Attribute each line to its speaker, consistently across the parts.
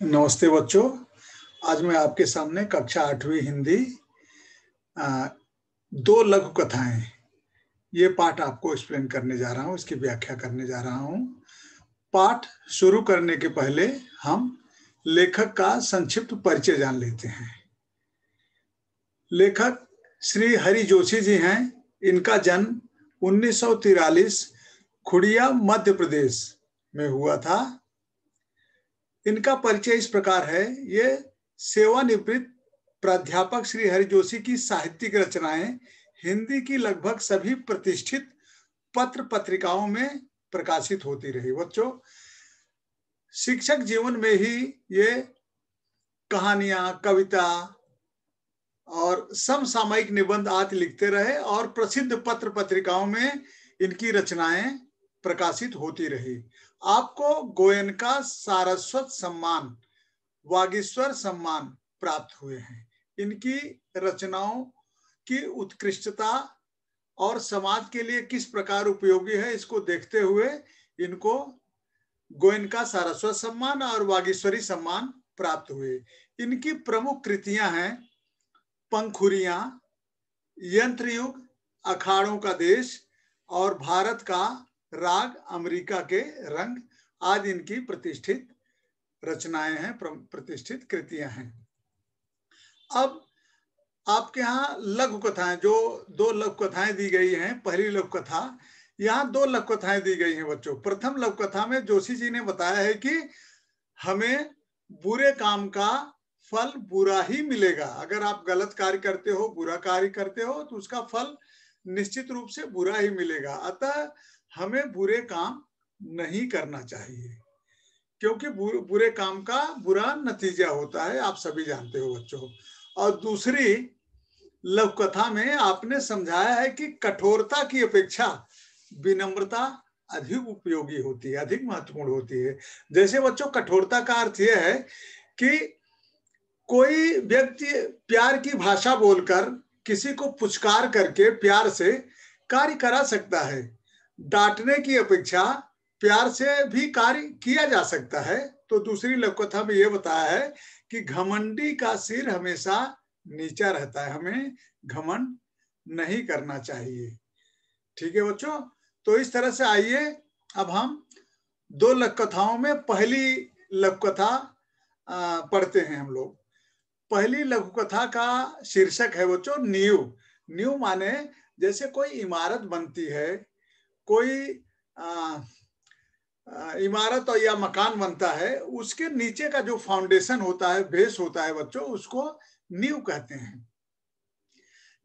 Speaker 1: नमस्ते बच्चों। आज मैं आपके सामने कक्षा 8वीं हिंदी दो लघु कथाएं ये पाठ आपको एक्सप्लेन करने जा रहा हूं, इसकी व्याख्या करने जा रहा हूं। पाठ शुरू करने के पहले हम लेखक का संक्षिप्त परिचय जान लेते हैं। लेखक श्री हरि जोशी जी हैं। इनका जन्म 1943 खुड़िया मध्य प्रदेश में हुआ था। इनका परिचय इस प्रकार है। ये सेवानिवृत्त प्राध्यापक श्री हरि जोशी की साहित्यिक रचनाएं हिंदी की लगभग सभी प्रतिष्ठित पत्र पत्रिकाओं में प्रकाशित होती रही। बच्चों, शिक्षक जीवन में ही ये कहानियां, कविता और समसामयिक निबंध आदि लिखते रहे और प्रसिद्ध पत्र पत्रिकाओं में इनकी रचनाएं प्रकाशित होती रही। आपको गोयनका सारस्वत सम्मान, वागीश्वर सम्मान प्राप्त हुए हैं। इनकी रचनाओं की उत्कृष्टता और समाज के लिए किस प्रकार उपयोगी है, इसको देखते हुए इनको गोयनका सारस्वत सम्मान और वागीश्वरी सम्मान प्राप्त हुए। इनकी प्रमुख कृतियां हैं पंखुरियां, यंत्रयुग, अखाड़ों का देश और भारत का राग, अमेरिका के रंग आदि इनकी प्रतिष्ठित रचनाएं हैं, प्रतिष्ठित कृतियां हैं। अब आपके यहाँ लघु कथाएं, जो दो लघु कथाएं दी गई हैं। पहली लघु कथा, यहाँ दो लघु कथाएं दी गई हैं बच्चों। प्रथम लघु कथा में जोशी जी ने बताया है कि हमें बुरे काम का फल बुरा ही मिलेगा। अगर आप गलत कार्य करते हो, बुरा कार्य करते हो, तो उसका फल निश्चित रूप से बुरा ही मिलेगा। अतः हमें बुरे काम नहीं करना चाहिए, क्योंकि बुरे काम का बुरा नतीजा होता है, आप सभी जानते हो बच्चों। और दूसरी लघु कथा में आपने समझाया है कि कठोरता की अपेक्षा विनम्रता अधिक उपयोगी होती है, अधिक महत्वपूर्ण होती है। जैसे बच्चों, कठोरता का अर्थ यह है कि कोई व्यक्ति प्यार की भाषा बोलकर किसी को पुचकार करके प्यार से कार्य करा सकता है। डांटने की अपेक्षा प्यार से भी कार्य किया जा सकता है। तो दूसरी लघु कथा में यह बताया है कि घमंडी का सिर हमेशा नीचा रहता है, हमें घमंड नहीं करना चाहिए। ठीक है बच्चों, तो इस तरह से आइए अब हम दो लघु कथाओं में पहली लघु कथा पढ़ते हैं हम लोग। पहली लघु कथा का शीर्षक है बच्चों नींव। नींव माने जैसे कोई इमारत बनती है, कोई इमारत या मकान बनता है, उसके नीचे का जो फाउंडेशन होता है, बेस होता है बच्चों, उसको नींव कहते हैं।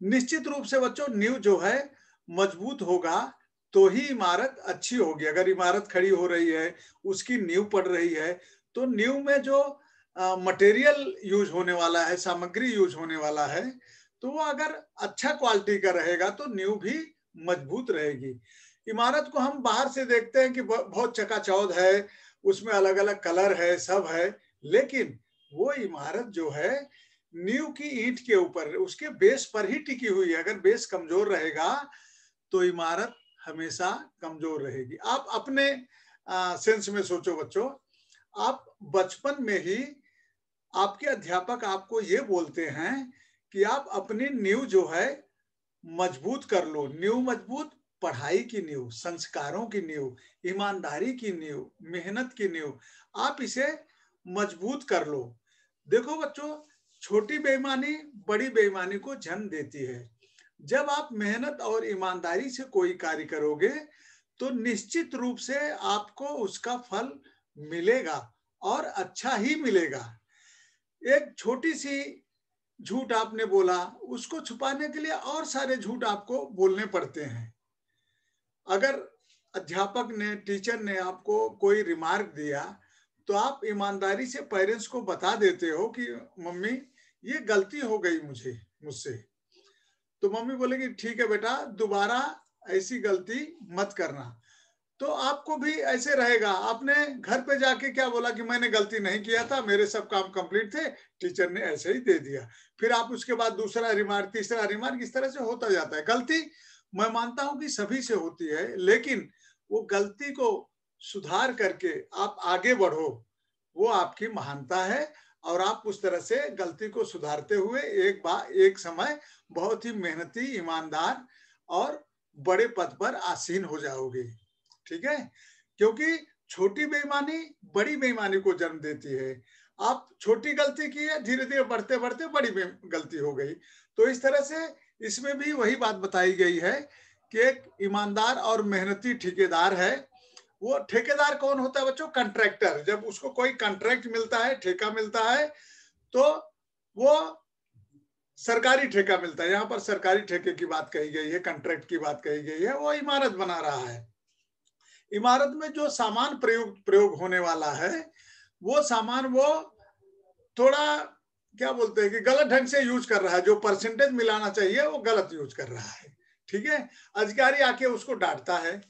Speaker 1: निश्चित रूप से बच्चों नींव जो है मजबूत होगा तो ही इमारत अच्छी होगी। अगर इमारत खड़ी हो रही है, उसकी नींव पड़ रही है, तो नींव में जो मटेरियल यूज होने वाला है, सामग्री यूज होने वाला है, तो वो अगर अच्छा क्वालिटी का रहेगा तो नींव भी मजबूत रहेगी। इमारत को हम बाहर से देखते हैं कि बहुत चकाचौंध है, उसमें अलग अलग कलर है, सब है, लेकिन वो इमारत जो है नींव की ईंट के ऊपर, उसके बेस पर ही टिकी हुई है। अगर बेस कमजोर रहेगा तो इमारत हमेशा कमजोर रहेगी। आप अपने सेंस में सोचो बच्चों, आप बचपन में ही आपके अध्यापक आपको ये बोलते हैं कि आप अपनी नींव जो है मजबूत कर लो। नींव मजबूत, पढ़ाई की नींव, संस्कारों की नींव, ईमानदारी की नींव, मेहनत की नींव, आप इसे मजबूत कर लो। देखो बच्चों, छोटी बेईमानी बड़ी बेईमानी को जन्म देती है। जब आप मेहनत और ईमानदारी से कोई कार्य करोगे तो निश्चित रूप से आपको उसका फल मिलेगा और अच्छा ही मिलेगा। एक छोटी सी झूठ आपने बोला, उसको छुपाने के लिए और सारे झूठ आपको बोलने पड़ते हैं। अगर अध्यापक ने, टीचर ने आपको कोई रिमार्क दिया तो आप ईमानदारी से पेरेंट्स को बता देते हो कि मम्मी ये गलती हो गई मुझसे। तो मम्मी बोलेगी ठीक है बेटा, दोबारा ऐसी गलती मत करना। तो आपको भी ऐसे रहेगा। आपने घर पे जाके क्या बोला कि मैंने गलती नहीं किया था, मेरे सब काम कंप्लीट थे, टीचर ने ऐसे ही दे दिया। फिर आप उसके बाद दूसरा रिमार्क, तीसरा रिमार्क, इस तरह से होता जाता है। गलती मैं मानता हूं कि सभी से होती है, लेकिन वो गलती को सुधार करके आप आगे बढ़ो, वो आपकी महानता है और आप उस तरह से गलती को सुधारते हुए एक समय बहुत ही मेहनती, ईमानदार और बड़े पद पर आसीन हो जाओगे। ठीक है, क्योंकि छोटी बेईमानी बड़ी बेईमानी को जन्म देती है। आप छोटी गलती की है, धीरे धीरे बढ़ते बढ़ते बड़ी गलती हो गई। तो इस तरह से इसमें भी वही बात बताई गई है कि एक ईमानदार और मेहनती ठेकेदार है। वो ठेकेदार कौन होता है बच्चों? कंट्रैक्टर। जब उसको कोई कॉन्ट्रैक्ट मिलता है, ठेका मिलता है, तो वो सरकारी ठेका मिलता है। यहाँ पर सरकारी ठेके की बात कही गई है, कॉन्ट्रैक्ट की बात कही गई है। वो इमारत बना रहा है। इमारत में जो सामान प्रयोग होने वाला है, वो सामान वो थोड़ा क्या बोलते हैं कि गलत ढंग से यूज कर रहा है। जो परसेंटेज मिलाना चाहिए वो गलत यूज कर रहा है। ठीक है, अधिकारी आके उसको डांटता है,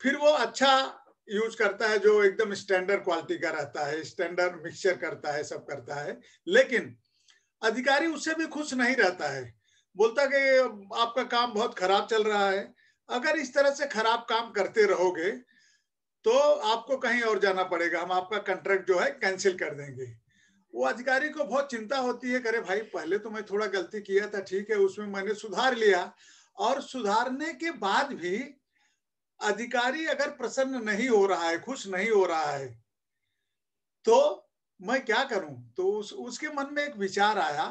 Speaker 1: फिर वो अच्छा यूज करता है जो एकदम स्टैंडर्ड क्वालिटी का रहता है, स्टैंडर्ड मिक्सचर करता है, सब करता है। लेकिन अधिकारी उससे भी खुश नहीं रहता है, बोलता कि आपका काम बहुत खराब चल रहा है। अगर इस तरह से खराब काम करते रहोगे तो आपको कहीं और जाना पड़ेगा, हम आपका कॉन्ट्रैक्ट जो है कैंसिल कर देंगे। वो अधिकारी को बहुत चिंता होती है, करे भाई पहले तो मैं थोड़ा गलती किया था, ठीक है, उसमें मैंने सुधार लिया, और सुधारने के बाद भी अधिकारी अगर प्रसन्न नहीं हो रहा है, खुश नहीं हो रहा है, तो मैं क्या करूं? तो उसके मन में एक विचार आया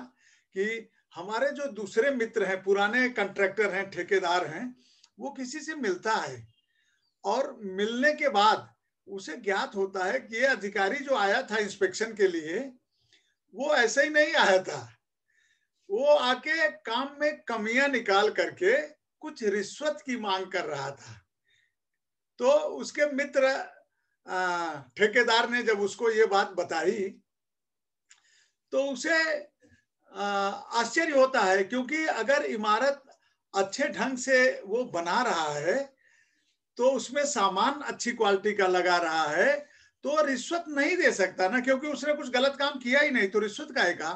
Speaker 1: कि हमारे जो दूसरे मित्र हैं, पुराने कॉन्ट्रैक्टर हैं, ठेकेदार हैं, वो किसी से मिलता है और मिलने के बाद उसे ज्ञात होता है कि ये अधिकारी जो आया था इंस्पेक्शन के लिए, वो ऐसे ही नहीं आया था। वो आके काम में कमियां निकाल करके कुछ रिश्वत की मांग कर रहा था। तो उसके मित्र ठेकेदार ने जब उसको ये बात बताई, तो उसे आश्चर्य होता है, क्योंकि अगर इमारत अच्छे ढंग से वो बना रहा है, तो उसमें सामान अच्छी क्वालिटी का लगा रहा है, तो रिश्वत नहीं दे सकता ना, क्योंकि उसने कुछ गलत काम किया ही नहीं, तो रिश्वत काहे का?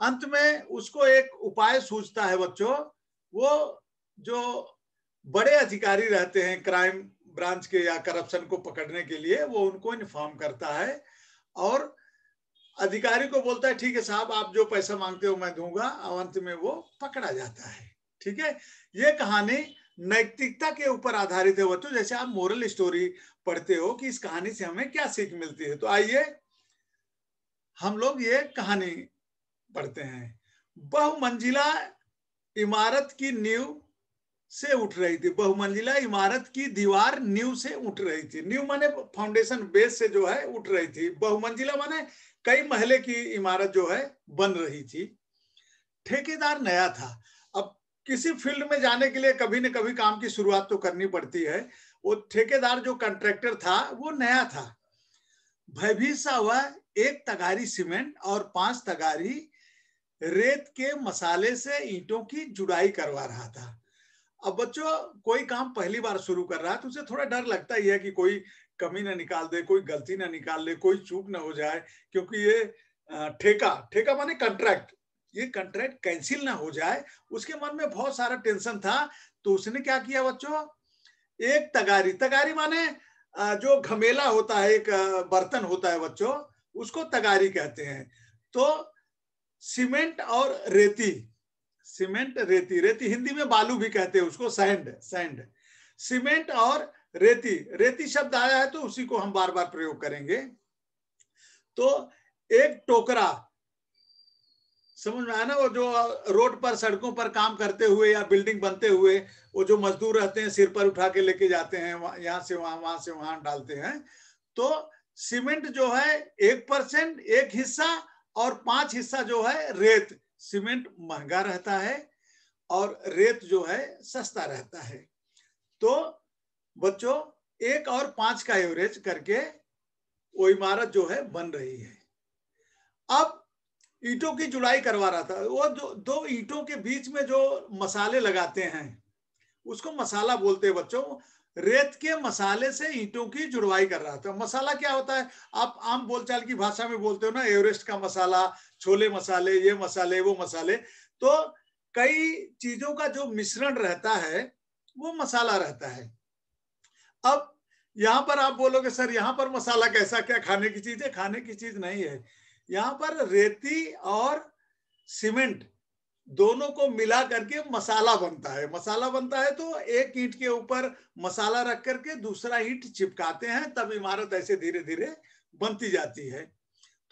Speaker 1: अंत में उसको एक उपाय सूझता है बच्चों। वो जो बड़े अधिकारी रहते हैं क्राइम ब्रांच के या करप्शन को पकड़ने के लिए, वो उनको इन्फॉर्म करता है और अधिकारी को बोलता है ठीक है साहब, आप जो पैसा मांगते हो मैं दूंगा, और अंत में वो पकड़ा जाता है। ठीक है, ये कहानी नैतिकता के ऊपर आधारित है बच्चों। जैसे आप मोरल स्टोरी पढ़ते हो कि इस कहानी से हमें क्या सीख मिलती है, तो आइए हम लोग ये कहानी पढ़ते हैं। बहुमंजिला इमारत की नींव से उठ रही थी। बहुमंजिला इमारत की दीवार नींव से उठ रही थी। नींव माने फाउंडेशन, बेस से जो है उठ रही थी। बहुमंजिला माने कई महले की इमारत जो है बन रही थी। ठेकेदार नया था। अब किसी फील्ड में जाने के लिए कभी न कभी काम की शुरुआत तो करनी पड़ती है। वो ठेकेदार जो कॉन्ट्रैक्टर था वो नया था। भयभीत सा हुआ, एक तगारी सीमेंट और 5 तगारी रेत के मसाले से ईंटों की जुड़ाई करवा रहा था। अब बच्चों, कोई काम पहली बार शुरू कर रहा है तो उसे थोड़ा डर लगता ही है कि कोई कमी ना निकाल दे, कोई गलती ना निकाल ले, कोई चूक ना हो जाए, क्योंकि ये ठेका ठेका माने कॉन्ट्रैक्ट, ये कॉन्ट्रैक्ट कैंसिल ना हो जाए। उसके मन में बहुत सारा टेंशन था। तो उसने क्या किया बच्चों, एक तगारी, तगारी माने जो घमेला होता है, एक बर्तन होता है बच्चों, उसको तगारी कहते हैं। तो सीमेंट और रेती, सीमेंट रेती, रेती हिंदी में बालू भी कहते हैं उसको, सैंड, सैंड, सीमेंट और रेती, रेती शब्द आया है तो उसी को हम बार बार प्रयोग करेंगे। तो एक टोकरा, समझ में आया ना? वो जो रोड पर सड़कों पर काम करते हुए या बिल्डिंग बनते हुए वो जो मजदूर रहते हैं, सिर पर उठा के लेके जाते हैं, यहाँ से वहां से वहां डालते हैं। तो सीमेंट जो है 1% एक हिस्सा, और 5 हिस्सा जो है रेत। सीमेंट महंगा रहता है और रेत जो है सस्ता रहता है। तो बच्चों 1 और 5 का एवरेज करके वो इमारत जो है बन रही है। अब ईंटों की जुड़ाई करवा रहा था। वो दो ईंटों के बीच में जो मसाले लगाते हैं उसको मसाला बोलते हैं बच्चों। रेत के मसाले से ईंटों की जुड़वाई कर रहा था। मसाला क्या होता है? आप आम बोलचाल की भाषा में बोलते हो ना, एवरेस्ट का मसाला, छोले मसाले, ये मसाले, वो मसाले। तो कई चीजों का जो मिश्रण रहता है वो मसाला रहता है। अब यहाँ पर आप बोलोगे सर यहाँ पर मसाला कैसा, क्या खाने की चीज है? खाने की चीज नहीं है। यहाँ पर रेती और सीमेंट दोनों को मिला करके मसाला बनता है। मसाला बनता है तो एक ईंट के ऊपर मसाला रख करके दूसरा ईंट चिपकाते हैं, तब इमारत ऐसे धीरे धीरे बनती जाती है।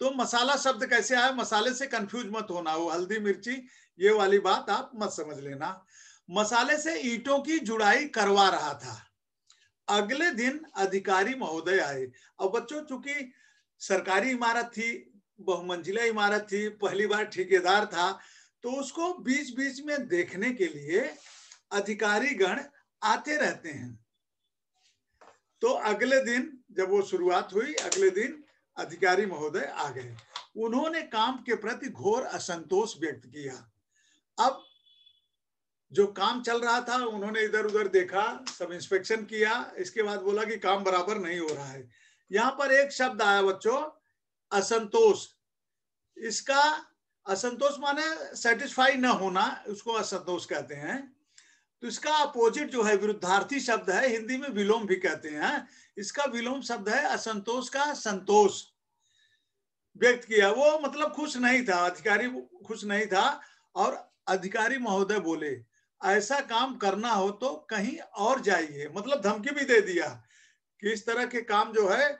Speaker 1: तो मसाला शब्द कैसे आया, मसाले से कंफ्यूज मत होना, वो हल्दी मिर्ची ये वाली बात आप मत समझ लेना। मसाले से ईंटों की जुड़ाई करवा रहा था। अगले दिन अधिकारी महोदय आए। अब बच्चों, चूंकि सरकारी इमारत थी, बहुमंजिला इमारत थी, पहली बार ठेकेदार था, तो उसको बीच बीच में देखने के लिए अधिकारी गण आते रहते हैं। तो अगले दिन जब वो शुरुआत हुई, अगले दिन अधिकारी महोदय आ गए। उन्होंने काम के प्रति घोर असंतोष व्यक्त किया। अब जो काम चल रहा था, उन्होंने इधर उधर देखा, सब इंस्पेक्शन किया, इसके बाद बोला कि काम बराबर नहीं हो रहा है। यहां पर एक शब्द आया बच्चों, असंतोष। इसका असंतोष माने सेटिस्फाई न होना, उसको असंतोष कहते हैं। तो इसका अपोजिट जो है, विरुद्धार्थी शब्द है, हिंदी में विलोम भी कहते हैं। इसका विलोम शब्द है असंतोष का संतोष व्यक्त किया। वो मतलब खुश नहीं था, अधिकारी खुश नहीं था। और अधिकारी महोदय बोले, ऐसा काम करना हो तो कहीं और जाइए। मतलब धमकी भी दे दिया कि इस तरह के काम जो है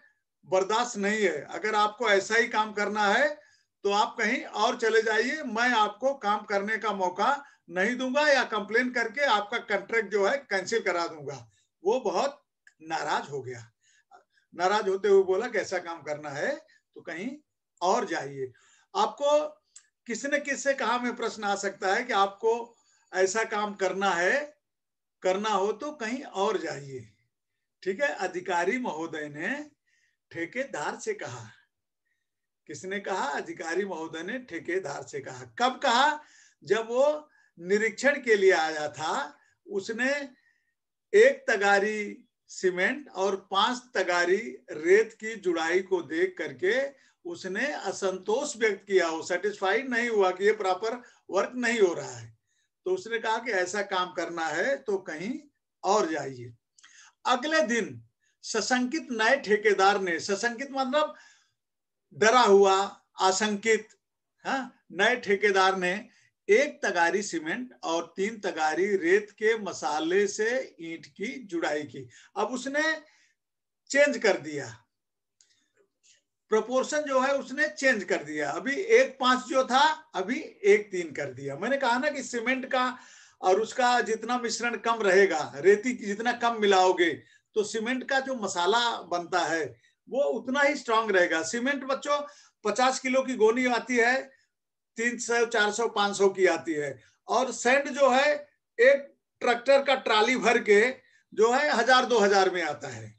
Speaker 1: बर्दाश्त नहीं है, अगर आपको ऐसा ही काम करना है तो आप कहीं और चले जाइए, मैं आपको काम करने का मौका नहीं दूंगा, या कंप्लेन करके आपका कॉन्ट्रैक्ट जो है कैंसिल करा दूंगा। वो बहुत नाराज हो गया। नाराज होते हुए बोला कि ऐसा काम करना है तो कहीं और जाइए। आपको किसी न किसी से कहा में प्रश्न आ सकता है कि आपको ऐसा काम करना है, करना हो तो कहीं और जाइए। ठीक है, अधिकारी महोदय ने ठेकेदार से कहा। किसने कहा? अधिकारी महोदय ने ठेकेदार से कहा। कब कहा? जब वो निरीक्षण के लिए आया था। उसने 1 तगारी सीमेंट और 5 तगारी रेत की जुड़ाई को देख करके उसने असंतोष व्यक्त किया, वो सेटिस्फाइड नहीं हुआ कि ये प्रॉपर वर्क नहीं हो रहा है। तो उसने कहा कि ऐसा काम करना है तो कहीं और जाइए। अगले दिन सशंकित नए ठेकेदार ने, सशंकित मतलब डरा हुआ, आशंकित, नए ठेकेदार ने 1 तगारी सीमेंट और 3 तगारी रेत के मसाले से ईंट की जुड़ाई की। अब उसने चेंज कर दिया, प्रोपोर्शन जो है उसने चेंज कर दिया। अभी 1:5 जो था, अभी 1:3 कर दिया। मैंने कहा ना कि सीमेंट का और उसका जितना मिश्रण कम रहेगा, रेती जितना कम मिलाओगे, तो सीमेंट का जो मसाला बनता है वो उतना ही स्ट्रांग रहेगा। सीमेंट बच्चों 50 किलो की गोनी आती है, 300, 400, 500 की आती है। और सैंड जो है एक ट्रैक्टर का ट्राली भर के जो है 1000-2000 में आता है।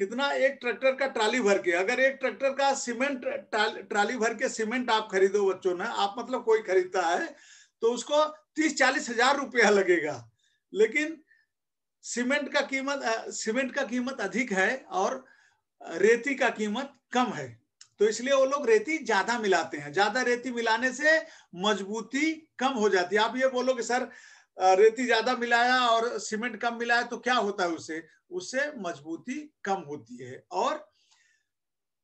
Speaker 1: कितना? एक ट्रैक्टर का ट्राली भर के। अगर एक ट्रैक्टर का सीमेंट ट्राली भर के सीमेंट आप खरीदो बच्चों ने, आप मतलब कोई खरीदता है तो उसको 30-40 हजार रुपया लगेगा। लेकिन सीमेंट का कीमत अधिक है और रेती का कीमत कम है। तो इसलिए वो लोग रेती ज्यादा मिलाते हैं। ज्यादा रेती मिलाने से मजबूती कम हो जाती है। आप ये बोलो कि सर रेती ज्यादा मिलाया और सीमेंट कम मिलाया तो क्या होता है? उससे मजबूती कम होती है और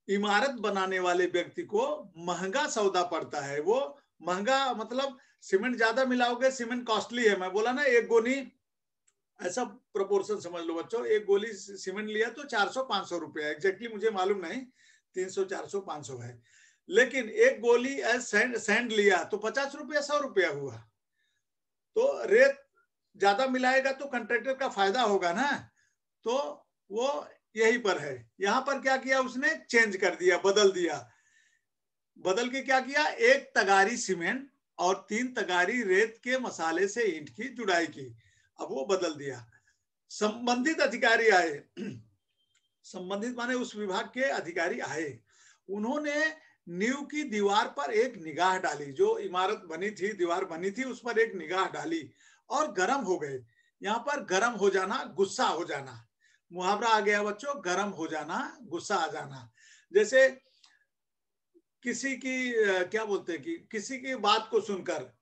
Speaker 1: इमारत बनाने वाले व्यक्ति को महंगा सौदा पड़ता है। वो महंगा मतलब सीमेंट ज्यादा मिलाओगे, सीमेंट कॉस्टली है। मैं बोला ना, एक गोनी, ऐसा प्रोपोर्शन समझ लो बच्चों, एक गोली सीमेंट लिया तो 400-500 रुपया, एग्जैक्टली मुझे मालूम नहीं, 300, 400, 500 है। लेकिन एक गोली सैंड लिया तो 50 रुपया, 100 रुपया हुआ। तो रेत ज्यादा मिलाएगा तो कंट्रैक्टर का फायदा होगा ना। तो वो यही पर है। यहां पर क्या किया उसने? चेंज कर दिया, बदल दिया। बदल के क्या किया? 1 तगारी सीमेंट और 3 तगारी रेत के मसाले से ईंट की जुड़ाई की। अब वो बदल दिया। संबंधित अधिकारी आए। संबंधित माने उस विभाग के अधिकारी आए। उन्होंने नींव की दीवार पर एक निगाह डाली। जो इमारत बनी थी, दीवार बनी थी, उस पर एक निगाह डाली और गर्म हो गए। यहाँ पर गर्म हो जाना, गुस्सा हो जाना, मुहावरा आ गया बच्चों, गर्म हो जाना, गुस्सा आ जाना। जैसे किसी की क्या बोलते हैं कि किसी की बात को सुनकर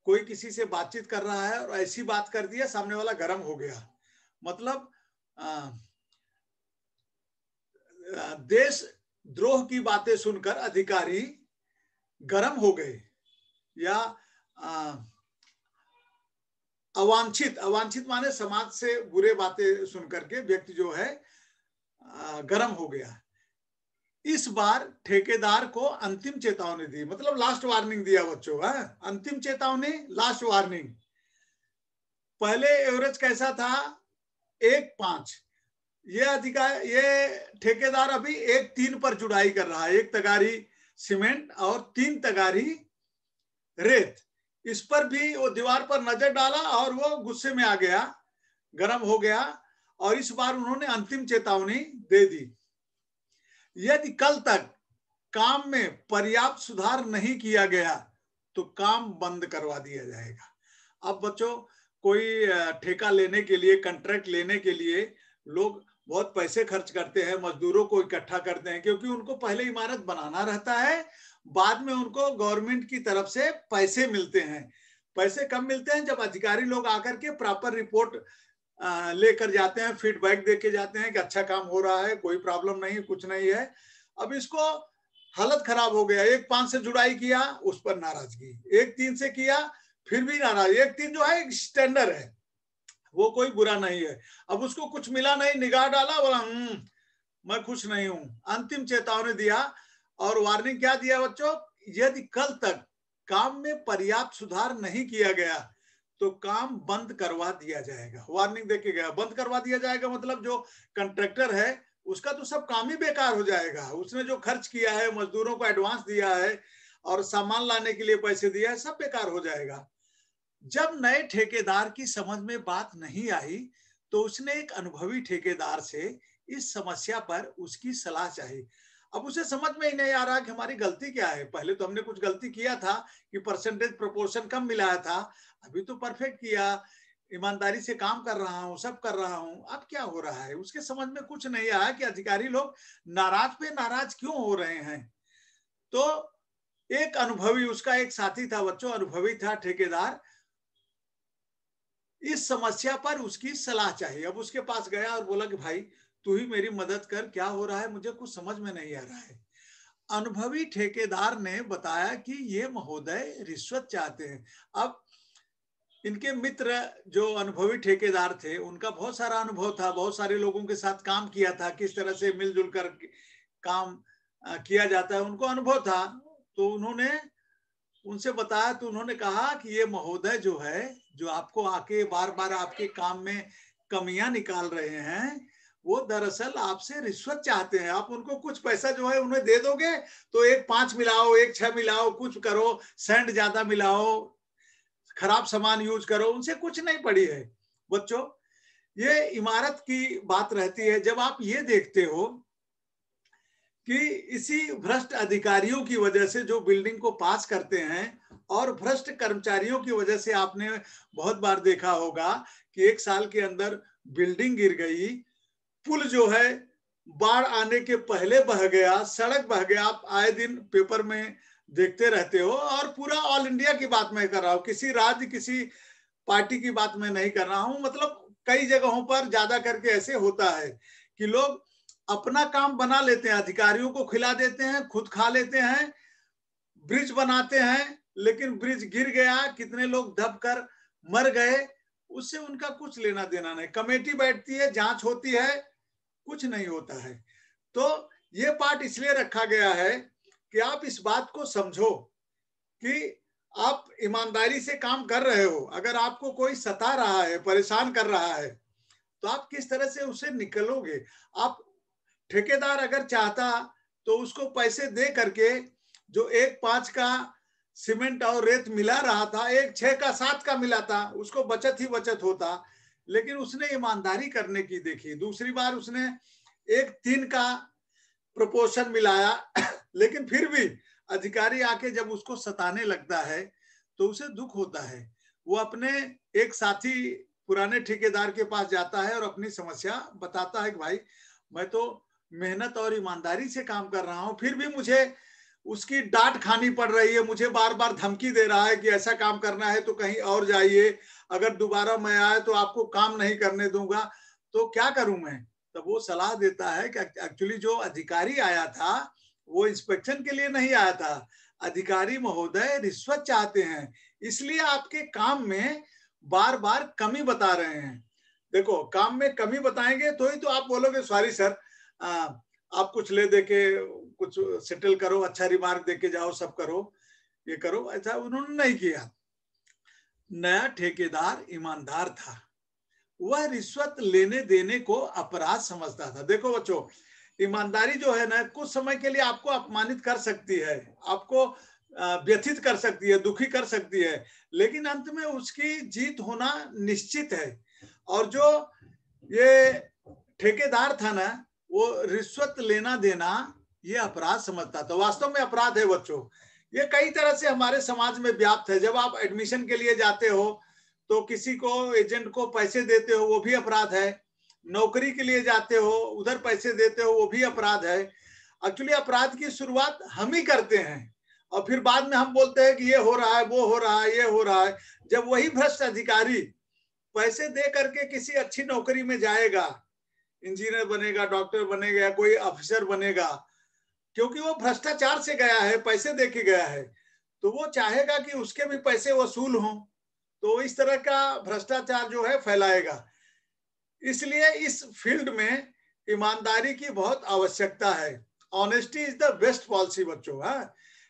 Speaker 1: कोई किसी से बातचीत कर रहा है और ऐसी बात कर दिया, सामने वाला गर्म हो गया। मतलब देश द्रोह की बातें सुनकर अधिकारी गर्म हो गए या अवांछित, अवांछित माने समाज से बुरे बातें सुनकर के व्यक्ति जो है गर्म हो गया। इस बार ठेकेदार को अंतिम चेतावनी दी, मतलब लास्ट वार्निंग दिया बच्चों। अंतिम चेतावनी, लास्ट वार्निंग। पहले एवरेज कैसा था? 1.5। ये ठेकेदार अभी 1.3 पर जुड़ाई कर रहा है, 1 तगारी सीमेंट और 3 तगारी रेत। इस पर भी वो दीवार पर नजर डाला और वो गुस्से में आ गया, गर्म हो गया, और इस बार उन्होंने अंतिम चेतावनी दे दी। यदि कल तक काम में पर्याप्त सुधार नहीं किया गया तो काम बंद करवा दिया जाएगा। अब बच्चों, कोई ठेका लेने के लिए, कॉन्ट्रैक्ट लेने के लिए लोग बहुत पैसे खर्च करते हैं, मजदूरों को इकट्ठा करते हैं, क्योंकि उनको पहले इमारत बनाना रहता है, बाद में उनको गवर्नमेंट की तरफ से पैसे मिलते हैं। पैसे कब मिलते हैं? जब अधिकारी लोग आकर के प्रॉपर रिपोर्ट लेकर जाते हैं, फीडबैक दे के जाते हैं कि अच्छा काम हो रहा है, कोई प्रॉब्लम नहीं, कुछ नहीं है। अब इसको हालत खराब हो गया, 1.5 से जुड़ाई किया, उस पर नाराजगी, 1.3 से किया, फिर भी नाराज। 1.3 जो है एक स्टैंडर्ड है, वो कोई बुरा नहीं है। अब उसको कुछ मिला नहीं, निगाह डाला, बोला मैं खुश नहीं हूं। अंतिम चेतावनी दिया, और वार्निंग क्या दिया बच्चों? यदि कल तक काम में पर्याप्त सुधार नहीं किया गया तो काम बंद करवा दिया जाएगा। वार्निंग देके गया, बंद करवा दिया जाएगा, मतलब जो कॉन्ट्रैक्टर है उसका तो सब काम ही बेकार हो जाएगा। उसने जो खर्च किया है, मजदूरों को एडवांस दिया है और सामान लाने के लिए पैसे दिया है, सब बेकार हो जाएगा। जब नए ठेकेदार की समझ में बात नहीं आई तो उसने एक अनुभवी ठेकेदार से इस समस्या पर उसकी सलाह चाही। अब उसे समझ में ही नहीं आ रहा कि हमारी गलती क्या है। पहले तो हमने कुछ गलती किया था कि परसेंटेज प्रोपोर्शन कम मिलाया था, अभी तो परफेक्ट किया, ईमानदारी से काम कर रहा हूँ, सब कर रहा हूँ, अब क्या हो रहा है? उसके समझ में कुछ नहीं आया कि अधिकारी लोग नाराज पे नाराज क्यों हो रहे हैं। तो एक अनुभवी, उसका एक साथी था बच्चों, अनुभवी था ठेकेदार, इस समस्या पर उसकी सलाह चाहिए। अब उसके पास गया और बोला कि भाई तू ही मेरी मदद कर, क्या हो रहा है, मुझे कुछ समझ में नहीं आ रहा है। अनुभवी ठेकेदार ने बताया कि ये महोदय रिश्वत चाहते हैं। अब इनके मित्र जो अनुभवी ठेकेदार थे, उनका बहुत सारा अनुभव था, बहुत सारे लोगों के साथ काम किया था, किस तरह से मिलजुल कर काम किया जाता है, उनको अनुभव था। तो उन्होंने उनसे बताया, तो उन्होंने कहा कि ये महोदय जो है, जो आपको आके बार बार आपके काम में कमियां निकाल रहे हैं, वो दरअसल आपसे रिश्वत चाहते हैं। आप उनको कुछ पैसा जो है उन्हें दे दोगे तो 1.5 मिलाओ, 1.6 मिलाओ, कुछ करो, सैंड ज्यादा मिलाओ, खराब सामान यूज करो, उनसे कुछ नहीं पड़ी है। बच्चों, ये इमारत की बात रहती है। जब आप ये देखते हो कि इसी भ्रष्ट अधिकारियों की वजह से जो बिल्डिंग को पास करते हैं, और भ्रष्ट कर्मचारियों की वजह से आपने बहुत बार देखा होगा कि 1 साल के अंदर बिल्डिंग गिर गई, पुल जो है बाढ़ आने के पहले बह गया, सड़क बह गया, आप आए दिन पेपर में देखते रहते हो। और पूरा ऑल इंडिया की बात मैं कर रहा हूँ, किसी राज्य, किसी पार्टी की बात मैं नहीं कर रहा हूँ। मतलब कई जगहों पर ज्यादा करके ऐसे होता है कि लोग अपना काम बना लेते हैं, अधिकारियों को खिला देते हैं, खुद खा लेते हैं, ब्रिज बनाते हैं, लेकिन ब्रिज गिर गया, कितने लोग दब कर मर गए, उससे उनका कुछ लेना देना नहीं। कमेटी बैठती है, जांच होती है, कुछ नहीं होता है। तो ये पार्ट इसलिए रखा गया है कि आप इस बात को समझो कि आप ईमानदारी से काम कर रहे हो। अगर आपको कोई सता रहा है, परेशान कर रहा है, तो आप किस तरह से उससे निकलोगे। आप ठेकेदार अगर चाहता तो उसको पैसे दे करके, जो 1.5 का सीमेंट और रेत मिला रहा था, 1.6 का 7 का मिला था, उसको बचत ही बचत होता। लेकिन उसने ईमानदारी करने की देखी। दूसरी बार उसने 1.3 का प्रोपोर्शन मिलाया लेकिन फिर भी अधिकारी आके जब उसको सताने लगता है तो उसे दुख होता है। वो अपने एक साथी पुराने ठेकेदार के पास जाता है और अपनी समस्या बताता है कि भाई मैं तो मेहनत और ईमानदारी से काम कर रहा हूं, फिर भी मुझे उसकी डांट खानी पड़ रही है, मुझे बार बार धमकी दे रहा है कि ऐसा काम करना है तो कहीं और जाइए, अगर दोबारा मैं आया तो आपको काम नहीं करने दूंगा, तो क्या करूं मैं। तब वो सलाह देता है कि एक्चुअली जो अधिकारी आया था वो इंस्पेक्शन के लिए नहीं आया था, अधिकारी महोदय रिश्वत चाहते हैं, इसलिए आपके काम में बार बार कमी बता रहे हैं। देखो, काम में कमी बताएंगे तो ही तो आप बोलोगे सॉरी सर, आप कुछ ले दे के कुछ सेटल करो, अच्छा रिमार्क दे के जाओ, सब करो, ये करो। ऐसा उन्होंने नहीं किया। नया ठेकेदार ईमानदार था, वह रिश्वत लेने देने को अपराध समझता था। देखो बच्चों, ईमानदारी जो है ना, कुछ समय के लिए आपको अपमानित कर सकती है, आपको व्यथित कर सकती है, दुखी कर सकती है, लेकिन अंत में उसकी जीत होना निश्चित है। और जो ये ठेकेदार था ना, वो रिश्वत लेना देना ये अपराध समझता था। वास्तव में अपराध है बच्चों, ये कई तरह से हमारे समाज में व्याप्त है। जब आप एडमिशन के लिए जाते हो तो किसी को, एजेंट को पैसे देते हो, वो भी अपराध है। नौकरी के लिए जाते हो, उधर पैसे देते हो, वो भी अपराध है। एक्चुअली अपराध की शुरुआत हम ही करते हैं और फिर बाद में हम बोलते हैं कि ये हो रहा है, वो हो रहा है, ये हो रहा है। जब वही भ्रष्ट अधिकारी पैसे दे करके किसी अच्छी नौकरी में जाएगा, इंजीनियर बनेगा, डॉक्टर बनेगा, कोई ऑफिसर बनेगा, क्योंकि वो भ्रष्टाचार से गया है, पैसे दे के गया है, तो वो चाहेगा कि उसके भी पैसे वसूल हों, तो इस तरह का भ्रष्टाचार जो है फैलाएगा। इसलिए इस फील्ड में ईमानदारी की बहुत आवश्यकता है। Honesty is the best policy बच्चों।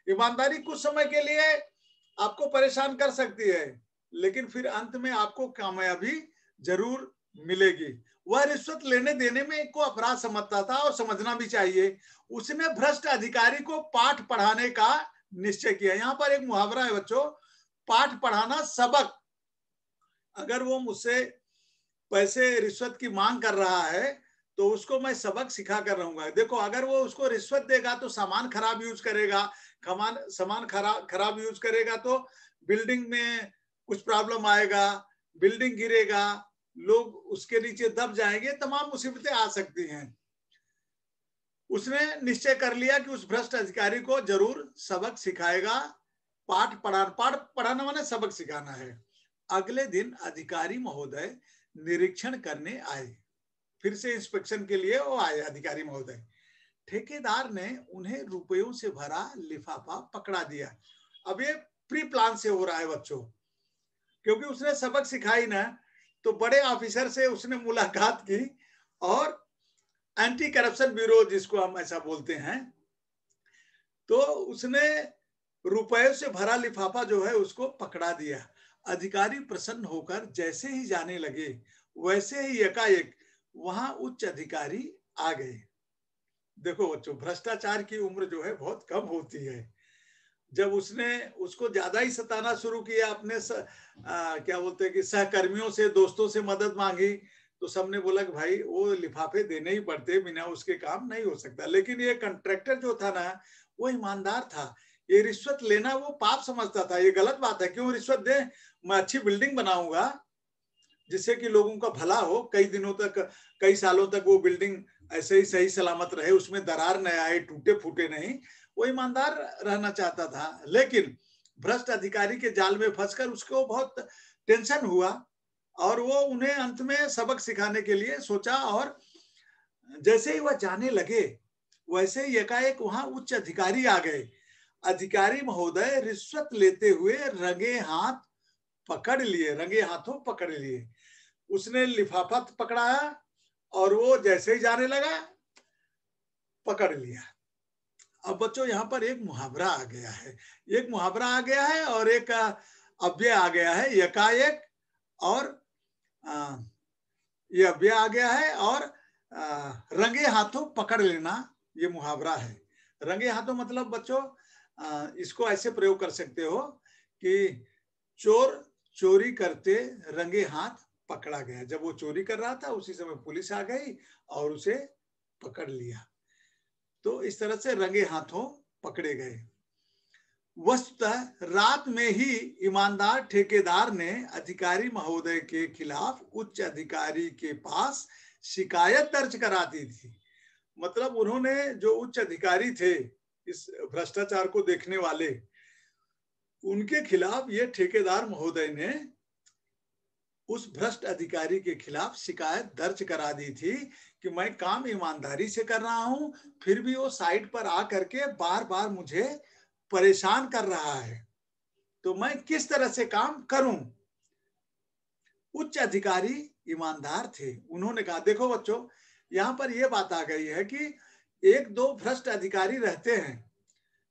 Speaker 1: ईमानदारी कुछ समय के लिए आपको परेशान कर सकती है, लेकिन फिर अंत में आपको कामयाबी जरूर मिलेगी। वह रिश्वत लेने देने में को अपराध समझता था और समझना भी चाहिए। उसने भ्रष्ट अधिकारी को पाठ पढ़ाने का निश्चय किया। यहाँ पर एक मुहावरा है बच्चों, पाठ पढ़ाना, सबक। अगर वो मुझसे पैसे रिश्वत की मांग कर रहा है तो उसको मैं सबक सिखा कर रहूंगा। देखो, अगर वो उसको रिश्वत देगा तो सामान खराब यूज करेगा, सामान खराब यूज करेगा तो बिल्डिंग में कुछ प्रॉब्लम आएगा, बिल्डिंग गिरेगा, लोग उसके नीचे दब जाएंगे, तमाम मुसीबतें आ सकती हैं। उसने निश्चय कर लिया कि उस भ्रष्ट अधिकारी को जरूर सबक सिखाएगा। पाठ पढ़ाना माने सबक सिखाना है। अगले दिन अधिकारी महोदय निरीक्षण करने आए, फिर से इंस्पेक्शन के लिए वो आए अधिकारी महोदय। ठेकेदार ने उन्हें रुपयों से भरा लिफाफा पकड़ा दिया। अब ये प्री प्लान से हो रहा है बच्चों, क्योंकि उसने सबक सिखाई ना, तो बड़े ऑफिसर से उसने मुलाकात की और एंटी करप्शन ब्यूरो, जिसको हम ऐसा बोलते हैं, तो उसने रुपए से भरा लिफाफा जो है उसको पकड़ा दिया। अधिकारी प्रसन्न होकर जैसे ही जाने लगे, वैसे ही एकाएक वहां उच्च अधिकारी आ गए। देखो बच्चों, भ्रष्टाचार की उम्र जो है बहुत कम होती है। जब उसने उसको ज्यादा ही सताना शुरू किया, अपने क्या बोलते हैं कि सहकर्मियों से, दोस्तों से मदद मांगी, तो सबने बोला कि भाई वो लिफाफे देने ही पड़ते, बिना उसके काम नहीं हो सकता। लेकिन ये कॉन्ट्रैक्टर जो था ना, वो ईमानदार था। ये रिश्वत लेना वो पाप समझता था, ये गलत बात है, क्यों रिश्वत दे, मैं अच्छी बिल्डिंग बनाऊंगा जिससे कि लोगों का भला हो, कई दिनों तक, कई सालों तक वो बिल्डिंग ऐसे ही सही सलामत रहे, उसमें दरार न आए, टूटे फूटे नहीं। वो ईमानदार रहना चाहता था। लेकिन भ्रष्ट अधिकारी के जाल में फंसकर उसको बहुत टेंशन हुआ और वो उन्हें अंत में सबक सिखाने के लिए सोचा। और जैसे ही वह जाने लगे, वैसे ही एकाएक वहां उच्च अधिकारी आ गए। अधिकारी महोदय रिश्वत लेते हुए रंगे हाथों पकड़ लिए। उसने लिफाफा पकड़ाया और वो जैसे ही जाने लगा, पकड़ लिया। अब बच्चों, यहाँ पर एक मुहावरा आ गया है, एक मुहावरा आ गया है और एक अव्यय आ गया है, यकाएक, और ये अव्यय आ गया है, और रंगे हाथों पकड़ लेना, ये मुहावरा है। रंगे हाथों मतलब बच्चों, इसको ऐसे प्रयोग कर सकते हो कि चोर चोरी करते रंगे हाथ पकड़ा गया। जब वो चोरी कर रहा था उसी समय पुलिस आ गई और उसे पकड़ लिया। तो इस तरह से रंगे हाथों पकड़े गए। वस्तुतः रात में ही ईमानदार ठेकेदार ने अधिकारी महोदय के खिलाफ उच्च अधिकारी के पास शिकायत दर्ज करा दी थी। मतलब उन्होंने, जो उच्च अधिकारी थे इस भ्रष्टाचार को देखने वाले, उनके खिलाफ ये ठेकेदार महोदय ने उस भ्रष्ट अधिकारी के खिलाफ शिकायत दर्ज करा दी थी कि मैं काम ईमानदारी से कर रहा हूं, फिर भी वो साइट पर आ करके बार बार मुझे परेशान कर रहा है, तो मैं किस तरह से काम करूं। उच्च अधिकारी ईमानदार थे। उन्होंने कहा, देखो बच्चों, यहां पर यह बात आ गई है कि एक दो भ्रष्ट अधिकारी रहते हैं,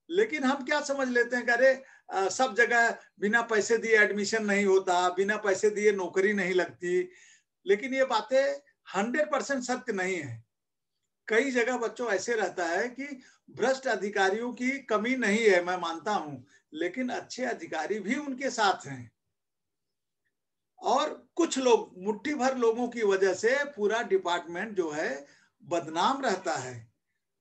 Speaker 1: लेकिन हम क्या समझ लेते हैं कि अरे सब जगह बिना पैसे दिए एडमिशन नहीं होता, बिना पैसे दिए नौकरी नहीं लगती। लेकिन ये बातें 100% सत्य नहीं है। कई जगह बच्चों ऐसे रहता है कि भ्रष्ट अधिकारियों की कमी नहीं है, मैं मानता हूं, लेकिन अच्छे अधिकारी भी उनके साथ हैं। और कुछ लोग, मुट्ठी भर लोगों की वजह से पूरा डिपार्टमेंट जो है बदनाम रहता है।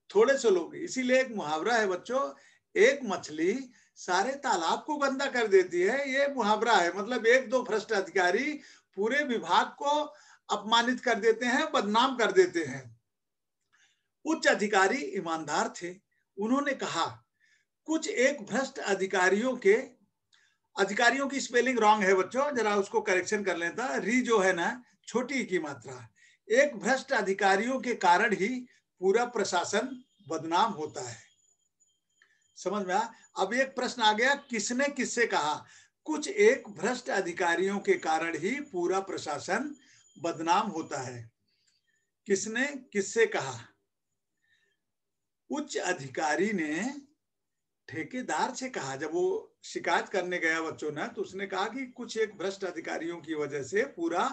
Speaker 1: थोड़े से लोग, इसीलिए एक मुहावरा है बच्चों, एक मछली सारे तालाब को गंदा कर देती है। ये मुहावरा है, मतलब एक दो भ्रष्ट अधिकारी पूरे विभाग को अपमानित कर देते हैं, बदनाम कर देते हैं। उच्च अधिकारी ईमानदार थे। उन्होंने कहा, कुछ एक भ्रष्ट अधिकारियों की स्पेलिंग रॉन्ग है बच्चों, जरा उसको करेक्शन कर लेता। री जो है ना, छोटी की मात्रा। एक भ्रष्ट अधिकारियों के कारण ही पूरा प्रशासन बदनाम होता है। समझ में आया? अब एक प्रश्न आ गया, किसने किससे कहा? कुछ एक भ्रष्ट अधिकारियों के कारण ही पूरा प्रशासन बदनाम होता है। किसने किससे कहा? उच्च अधिकारी ने ठेकेदार से कहा। जब वो शिकायत करने गया बच्चों ने, तो उसने कहा कि कुछ एक भ्रष्ट अधिकारियों की वजह से पूरा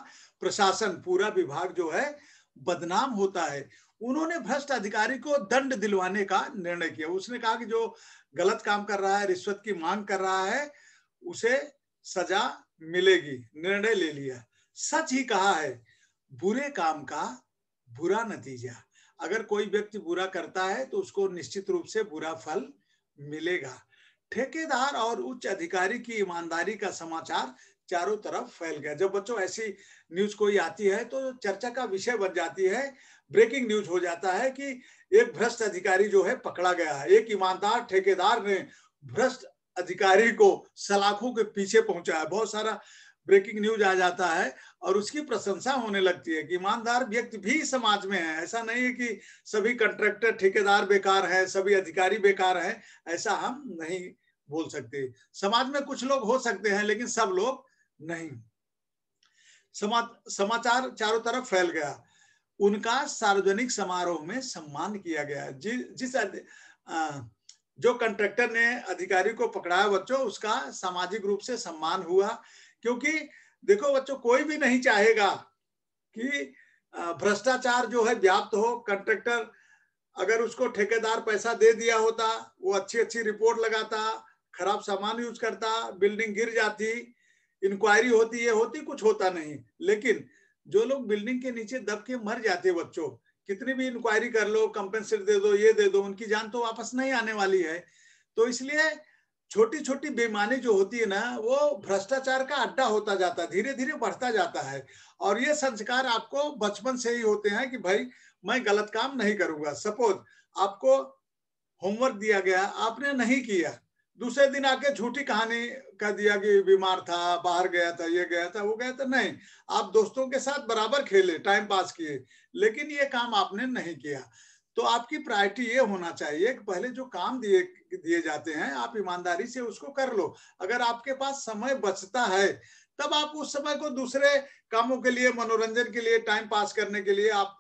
Speaker 1: प्रशासन, पूरा विभाग जो है बदनाम होता है। उन्होंने भ्रष्ट अधिकारी को दंड दिलवाने का निर्णय किया। उसने कहा कि जो गलत काम कर रहा है, रिश्वत की मांग कर रहा है, उसे सजा मिलेगी। निर्णय ले लिया। सच ही कहा है, बुरे काम का बुरा नतीजा। अगर कोई व्यक्ति बुरा करता है तो उसको निश्चित रूप से बुरा फल मिलेगा। ठेकेदार और उच्च अधिकारी की ईमानदारी का समाचार चारों तरफ फैल गया। जब बच्चों ऐसी न्यूज कोई आती है तो चर्चा का विषय बन जाती है, ब्रेकिंग न्यूज हो जाता है कि एक भ्रष्ट अधिकारी जो है पकड़ा गया है। एक ईमानदार ठेकेदार ने भ्रष्ट अधिकारी को सलाखों के पीछे पहुंचाया। बहुत सारा ब्रेकिंग न्यूज आ जाता है और उसकी प्रशंसा होने लगती है कि ईमानदार व्यक्ति भी समाज में है। ऐसा नहीं है कि सभी कॉन्ट्रैक्टर ठेकेदार बेकार है, सभी अधिकारी बेकार है, ऐसा हम नहीं बोल सकते। समाज में कुछ लोग हो सकते हैं, लेकिन सब लोग नहीं। समाचार चारों तरफ फैल गया। उनका सार्वजनिक समारोह में सम्मान किया गया। जो कॉन्ट्रैक्टर ने अधिकारी को पकड़ाया बच्चों, उसका सामाजिक रूप से सम्मान हुआ। क्योंकि देखो बच्चों, कोई भी नहीं चाहेगा कि भ्रष्टाचार जो है व्याप्त हो। कॉन्ट्रैक्टर अगर उसको ठेकेदार पैसा दे दिया होता, वो अच्छी अच्छी रिपोर्ट लगाता, खराब सामान यूज करता, बिल्डिंग गिर जाती, इंक्वायरी होती, ये होती, कुछ होता नहीं। लेकिन जो लोग बिल्डिंग के नीचे दब के मर जाते बच्चों, कितनी भी इंक्वायरी कर लो, कंपेंसेट दे दो, ये दे दो, उनकी जान तो वापस नहीं आने वाली है। तो इसलिए छोटी छोटी बेईमानी जो होती है ना, वो भ्रष्टाचार का अड्डा होता जाता है, धीरे धीरे बढ़ता जाता है। और ये संस्कार आपको बचपन से ही होते हैं कि भाई मैं गलत काम नहीं करूंगा। सपोज आपको होमवर्क दिया गया, आपने नहीं किया, दूसरे दिन आके झूठी कहानी कह दिया कि बीमार था, बाहर गया था, ये गया था, वो गया था। नहीं, आप दोस्तों के साथ बराबर खेले, टाइम पास किए, लेकिन ये काम आपने नहीं किया। तो आपकी प्रायोरिटी ये होना चाहिए कि पहले जो काम दिए दिए जाते हैं, आप ईमानदारी से उसको कर लो। अगर आपके पास समय बचता है, तब आप उस समय को दूसरे कामों के लिए, मनोरंजन के लिए, टाइम पास करने के लिए आप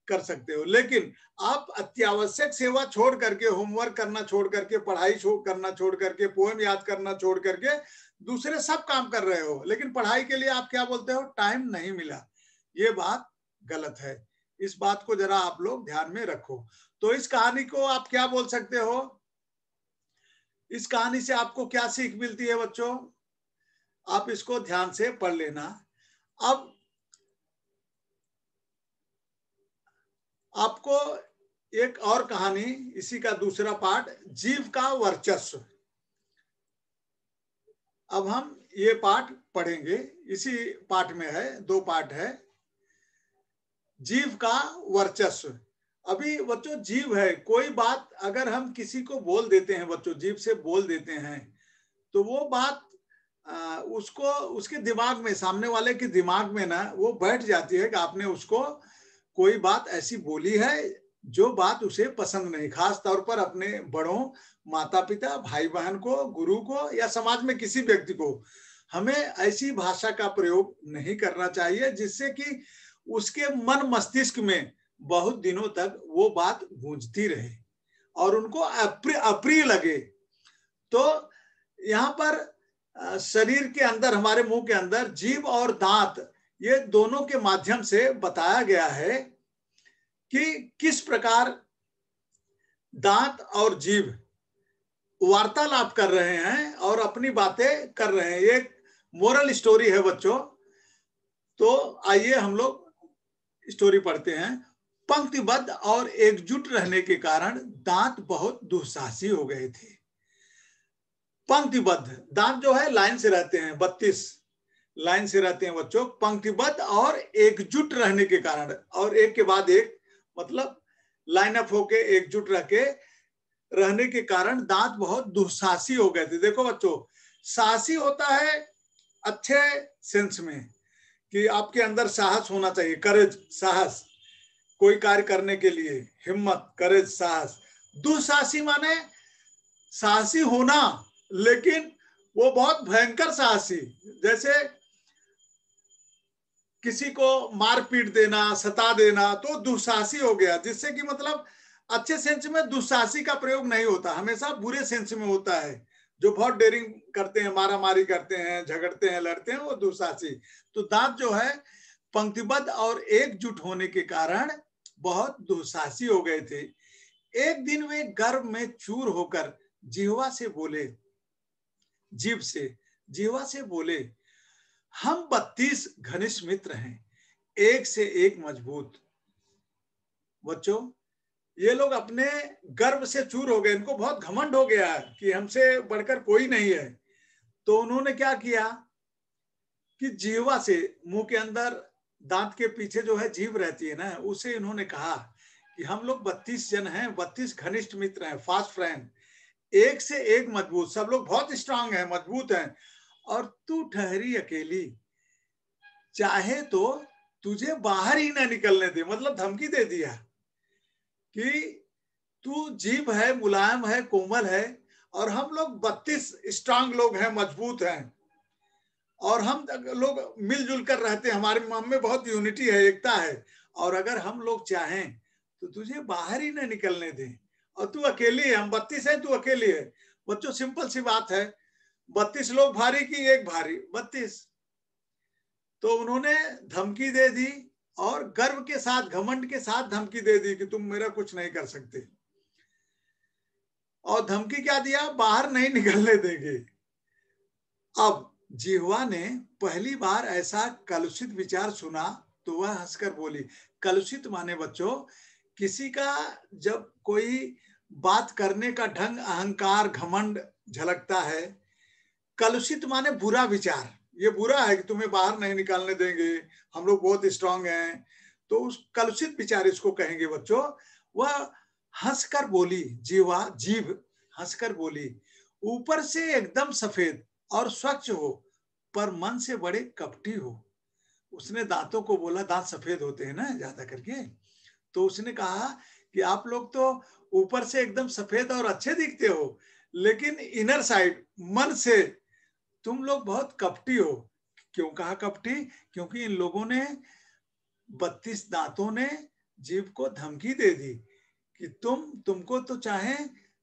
Speaker 1: कर सकते हो। लेकिन आप अत्यावश्यक सेवा छोड़ करके, होमवर्क करना छोड़ करके, पढ़ाई करना छोड़ करके, पोएम याद करना छोड़ करके दूसरे सब काम कर रहे हो, लेकिन पढ़ाई के लिए आप क्या बोलते हो, टाइम नहीं मिला। ये बात गलत है। इस बात को जरा आप लोग ध्यान में रखो। तो इस कहानी को आप क्या बोल सकते हो? इस कहानी से आपको क्या सीख मिलती है बच्चों? आप इसको ध्यान से पढ़ लेना। अब आपको एक और कहानी, इसी का दूसरा पार्ट, जीव का वर्चस्व। अब हम ये पार्ट पढ़ेंगे, इसी पार्ट में है, दो पार्ट है। जीव का वर्चस्व। अभी बच्चों जीव है, कोई बात अगर हम किसी को बोल देते हैं बच्चों, जीव से बोल देते हैं, तो वो बात उसको, उसके दिमाग में, सामने वाले के दिमाग में ना वो बैठ जाती है कि आपने उसको कोई बात ऐसी बोली है जो बात उसे पसंद नहीं, खास तौर पर अपने बड़ों, माता पिता, भाई बहन को, गुरु को या समाज में किसी व्यक्ति को हमें ऐसी भाषा का प्रयोग नहीं करना चाहिए जिससे कि उसके मन मस्तिष्क में बहुत दिनों तक वो बात गूंजती रहे और उनको अप्रिय लगे। तो यहाँ पर शरीर के अंदर, हमारे मुंह के अंदर जीभ और दांत, ये दोनों के माध्यम से बताया गया है कि किस प्रकार दांत और जीभ वार्तालाप कर रहे हैं और अपनी बातें कर रहे हैं। ये मोरल स्टोरी है बच्चों। तो आइए हम लोग स्टोरी पढ़ते हैं। पंक्तिबद्ध और एकजुट रहने के कारण दांत बहुत दुस्साहसी हो गए थे। पंक्तिबद्ध, दांत जो है लाइन से रहते हैं, 32 लाइन से रहते हैं बच्चों। पंक्तिबद्ध और एकजुट रहने के कारण, और एक के बाद एक मतलब लाइन अप होके एकजुट रह के रहने के कारण दांत बहुत दुस्साहसी हो गए थे। देखो बच्चों, साहसी होता है अच्छे सेंस में कि आपके अंदर साहस होना चाहिए, करेज, साहस, कोई कार्य करने के लिए हिम्मत, करेज, साहस। दुस्साहसी माने साहसी होना, लेकिन वो बहुत भयंकर साहसी, जैसे किसी को मार पीट देना, सता देना, तो दुस्साहसी हो गया। जिससे कि मतलब अच्छे सेंस में दुस्साहसी का प्रयोग नहीं होता, हमेशा बुरे सेंस में होता है। जो बहुत डेयरिंग करते हैं, मारा मारी करते हैं, झगड़ते हैं, लड़ते हैं, वो दुस्साहसी। तो दांत जो है पंक्तिबद्ध और एकजुट होने के कारण बहुत दुस्साहसी हो गए थे। एक दिन वे गर्व में चूर होकर जिह्वा से बोले, जीभ से, जिह्वा से बोले, हम 32 घनिष्ठ मित्र हैं, एक से एक मजबूत। बच्चों, ये लोग अपने गर्व से चूर हो गए, इनको बहुत घमंड हो गया कि हमसे बढ़कर कोई नहीं है। तो उन्होंने क्या किया कि जीवा से, मुंह के अंदर दांत के पीछे जो है जीभ रहती है ना, उसे इन्होंने कहा कि हम लोग 32 जन हैं, 32 घनिष्ठ मित्र हैं, फास्ट फ्रेंड, एक से एक मजबूत, सब लोग बहुत स्ट्रांग हैं, मजबूत हैं, और तू ठहरी अकेली, चाहे तो तुझे बाहर ही ना निकलने दे। मतलब धमकी दे दिया कि तू जीभ है, मुलायम है, कोमल है, और हम लोग 32 स्ट्रांग लोग हैं, मजबूत हैं, और हम लोग मिलजुल कर रहते हैं, हमारे मन में बहुत यूनिटी है, एकता है, और अगर हम लोग चाहें तो तुझे बाहर ही ना निकलने दें, और तू अकेली है, हम 32 हैं, तू अकेली है। बच्चों, सिंपल सी बात है, 32 लोग भारी की एक भारी, 32। तो उन्होंने धमकी दे दी, और गर्व के साथ, घमंड के साथ धमकी दे दी कि तुम मेरा कुछ नहीं कर सकते। और धमकी क्या दिया? बाहर नहीं निकलने देंगे। अब जिह्वा ने पहली बार ऐसा कलुषित विचार सुना तो वह हंसकर बोली। कलुषित माने बच्चों, किसी का जब कोई बात करने का ढंग, अहंकार, घमंड झलकता है। कलुषित माने बुरा विचार, ये बुरा है कि तुम्हें बाहर नहीं निकालने देंगे, हम लोग बहुत स्ट्रांग हैं, तो उस कलुषित विचार इसको कहेंगे बच्चों। वह हंसकर बोली, जीभ हंसकर बोली, ऊपर से एकदम सफेद और स्वच्छ हो, पर मन से बड़े कपटी हो। उसने दांतों को बोला, दांत सफेद होते हैं ना ज्यादा करके, तो उसने कहा कि आप लोग तो ऊपर से एकदम सफेद और अच्छे दिखते हो, लेकिन इनर साइड, मन से तुम लोग बहुत कपटी हो। क्यों कहा कपटी? क्योंकि इन लोगों ने, 32 दांतों ने जीभ को धमकी दे दी कि तुमको तो चाहे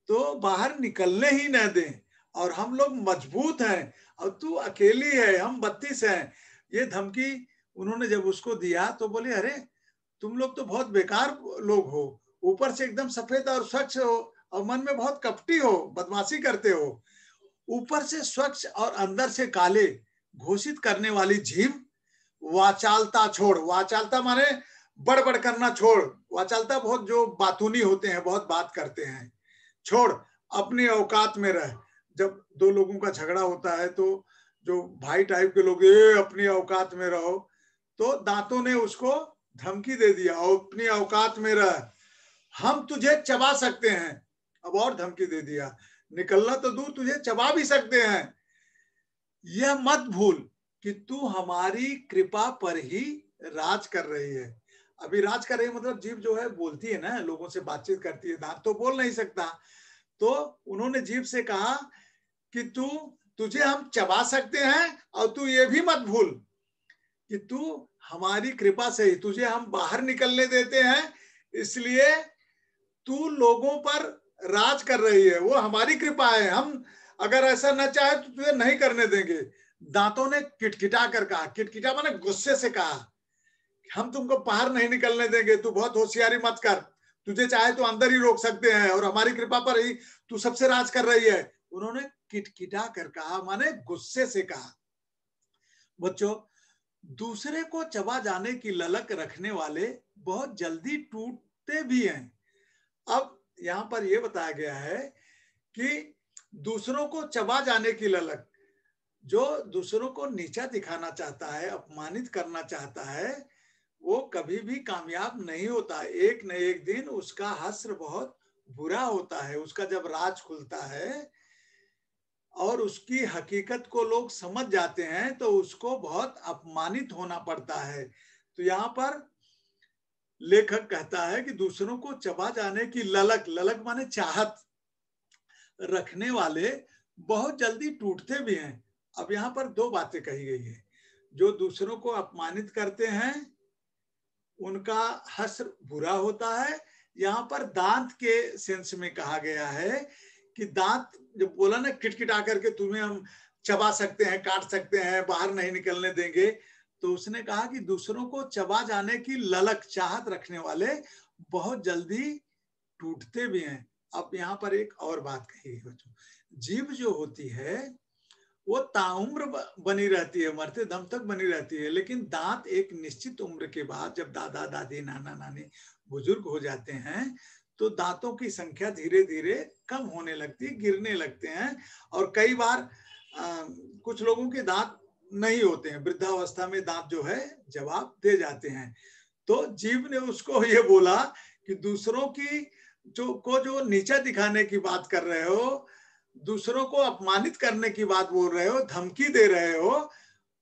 Speaker 1: तो बाहर निकलने ही न दें, और हम लोग मजबूत हैं, और तू अकेली है, हम 32 हैं। ये धमकी उन्होंने जब उसको दिया तो बोले, अरे तुम लोग तो बहुत बेकार लोग हो, ऊपर से एकदम सफेद और स्वच्छ हो, और मन में बहुत कपटी हो, बदमाशी करते हो। ऊपर से स्वच्छ और अंदर से काले घोषित करने वाली जीभ, वाचालता छोड़। वाचालता माने बड़बड़ करना छोड़। वाचालता बहुत जो बातूनी होते हैं, बहुत बात करते हैं, छोड़, अपनी औकात में रह। जब दो लोगों का झगड़ा होता है तो जो भाई टाइप के लोग, ये अपनी औकात में रहो, तो दांतों ने उसको धमकी दे दिया, अपनी औकात में रह, हम तुझे चबा सकते हैं। अब और धमकी दे दिया, निकलना तो दूर, तुझे चबा भी सकते हैं। यह मत भूल कि तू हमारी कृपा पर ही राज कर रही है। अभी राज कर रही मतलब जीभ जो है बोलती है ना, लोगों से बातचीत करती है, दांत तो बोल नहीं सकता। तो उन्होंने जीभ से कहा कि तुझे हम चबा सकते हैं और तू ये भी मत भूल कि तू हमारी कृपा से ही तुझे हम बाहर निकलने देते हैं, इसलिए तू लोगों पर राज कर रही है, वो हमारी कृपा है। हम अगर ऐसा न चाहे तो तुझे नहीं करने देंगे। दांतों ने किटकिटा कर कहा, किटकिटा माने गुस्से से कहा, हम तुमको बाहर नहीं निकलने देंगे, तू बहुत होशियारी मत कर, तुझे चाहे तो अंदर ही रोक सकते हैं और हमारी कृपा पर ही तू सबसे राज कर रही है। उन्होंने किटकिटा कर कहा माने गुस्से से कहा। बच्चों, दूसरे को चबा जाने की ललक रखने वाले बहुत जल्दी टूटते भी हैं। अब यहां पर यह बताया गया है कि दूसरों को चबा जाने की ललक, जो दूसरों को नीचा दिखाना चाहता है, अपमानित करना चाहता है, वो कभी भी कामयाब नहीं होता। एक न एक दिन उसका हश्र बहुत बुरा होता है। उसका जब राज खुलता है और उसकी हकीकत को लोग समझ जाते हैं तो उसको बहुत अपमानित होना पड़ता है। तो यहाँ पर लेखक कहता है कि दूसरों को चबा जाने की ललक, ललक माने चाहत रखने वाले बहुत जल्दी टूटते भी हैं। अब यहाँ पर दो बातें कही गई है। जो दूसरों को अपमानित करते हैं उनका हश्र बुरा होता है। यहाँ पर दांत के सेंस में कहा गया है कि दांत जब बोला ना किटकिटा करके तुम्हें हम चबा सकते हैं, काट सकते हैं, बाहर नहीं निकलने देंगे, तो उसने कहा कि दूसरों को चबा जाने की ललक, चाहत रखने वाले बहुत जल्दी टूटते भी हैं। अब यहाँ पर एक और बात कही गई बच्चों, जीभ जो होती है वो ताउम्र बनी रहती है, मरते दम तक बनी रहती है, लेकिन दांत एक निश्चित उम्र के बाद जब दादा दादी नाना नानी बुजुर्ग हो जाते हैं तो दांतों की संख्या धीरे धीरे कम होने लगती है, गिरने लगते हैं। और कई बार कुछ लोगों के दांत नहीं होते हैं, वृद्धावस्था में दांत जो है जवाब दे जाते हैं। तो जीभ ने उसको ये बोला कि दूसरों की जो नीचा दिखाने की बात कर रहे हो, दूसरों को अपमानित करने की बात बोल रहे हो, धमकी दे रहे हो,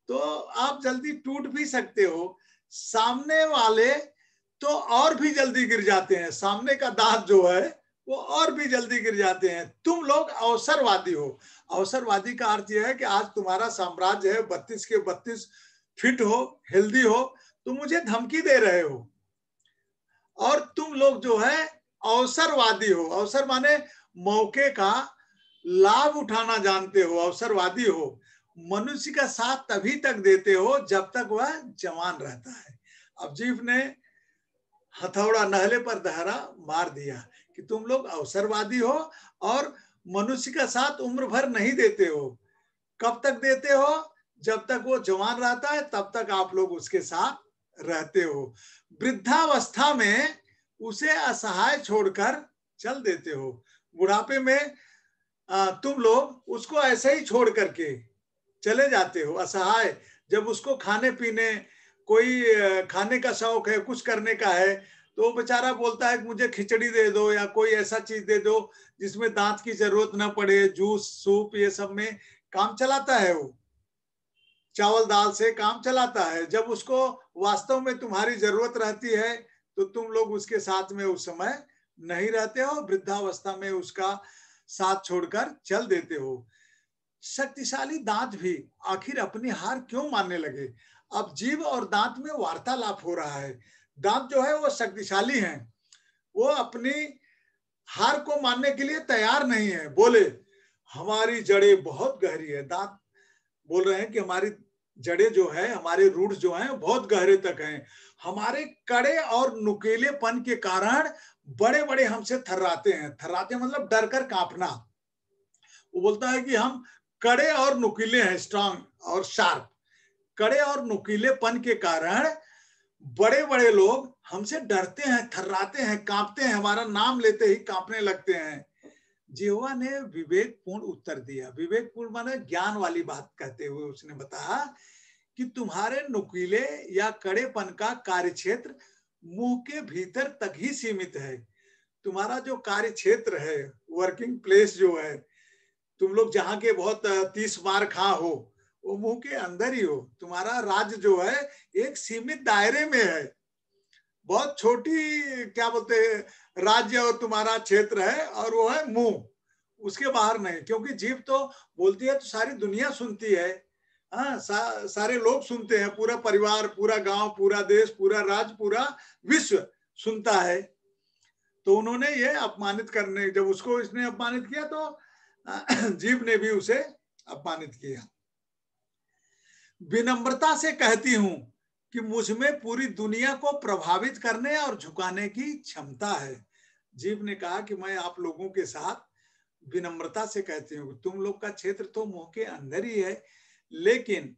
Speaker 1: तो आप जल्दी टूट भी सकते हो। सामने वाले तो और भी जल्दी गिर जाते हैं, सामने का दांत जो है वो और भी जल्दी गिर जाते हैं। तुम लोग अवसरवादी हो। अवसरवादी का अर्थ यह है कि आज तुम्हारा साम्राज्य है, 32 के 32 फिट हो, हेल्दी हो, तुम मुझे धमकी दे रहे हो। और तुम लोग जो है अवसरवादी हो। अवसर माने मौके का लाभ उठाना जानते हो, अवसरवादी हो। मनुष्य का साथ तभी तक देते हो जब तक वह जवान रहता है। अब जीव ने हथौड़ा नहले पर दहरा मार दिया कि तुम लोग अवसरवादी हो और मनुष्य का साथ उम्र भर नहीं देते हो। कब तक देते हो? जब तक वो जवान रहता है तब तक आप लोग उसके साथ रहते हो। वृद्धावस्था में उसे असहाय छोड़कर चल देते हो। बुढ़ापे में तुम लोग उसको ऐसे ही छोड़ करके चले जाते हो असहाय। जब उसको खाने पीने, कोई खाने का शौक है, कुछ करने का है, तो वो बेचारा बोलता है कि मुझे खिचड़ी दे दो या कोई ऐसा चीज दे दो जिसमें दांत की जरूरत ना पड़े, जूस सूप ये सब में काम चलाता है, वो चावल दाल से काम चलाता है। जब उसको वास्तव में तुम्हारी जरूरत रहती है तो तुम लोग उसके साथ में उस समय नहीं रहते हो, वृद्धावस्था में उसका साथ छोड़कर चल देते हो। शक्तिशाली दांत भी आखिर अपनी हार क्यों मानने लगे? अब जीभ और दांत में वार्तालाप हो रहा है। दांत जो है वो शक्तिशाली हैं, वो अपनी हार को मानने के लिए तैयार नहीं है। बोले हमारी जड़ें बहुत गहरी है। दांत बोल रहे हैं कि हमारी जड़ें जो है, हमारे रूट्स जो हैं बहुत गहरे तक हैं। हमारे कड़े और नुकीलेपन के कारण बड़े बड़े हमसे थर्राते हैं। थर्राते मतलब डर कर कांपना। वो बोलता है कि हम कड़े और नुकीले हैं, स्ट्रांग और शार्प। कड़े और नुकीलेपन के कारण बड़े बड़े लोग हमसे डरते हैं, थर्राते हैं, कांपते हैं, हमारा नाम लेते ही कांपने लगते हैं। जिह्वा ने विवेकपूर्ण उत्तर दिया। विवेकपूर्ण माने ज्ञान वाली बात कहते हुए उसने बताया कि तुम्हारे नुकीले या कड़ेपन का कार्यक्षेत्र मुंह के भीतर तक ही सीमित है। तुम्हारा जो कार्य क्षेत्र है, वर्किंग प्लेस जो है, तुम लोग जहां के बहुत 30 मार खा हो, वो मुंह के अंदर ही हो। तुम्हारा राज्य जो है एक सीमित दायरे में है। बहुत छोटी क्या बोलते हैं राज्य और तुम्हारा क्षेत्र है, और वो है मुंह, उसके बाहर नहीं। क्योंकि जीभ तो बोलती है तो सारी दुनिया सुनती है, हाँ, सारे लोग सुनते हैं, पूरा परिवार, पूरा गांव, पूरा देश, पूरा राज्य, पूरा विश्व सुनता है। तो उन्होंने ये अपमानित करने, जब उसको इसने अपमानित किया तो जीभ ने भी उसे अपमानित किया। विनम्रता से कहती हूं कि मुझ में पूरी दुनिया को प्रभावित करने और झुकाने की क्षमता है। जीभ ने कहा कि मैं आप लोगों के साथ विनम्रता से कहती हूँ, तुम लोग का क्षेत्र तो मुंह के अंदर ही है, लेकिन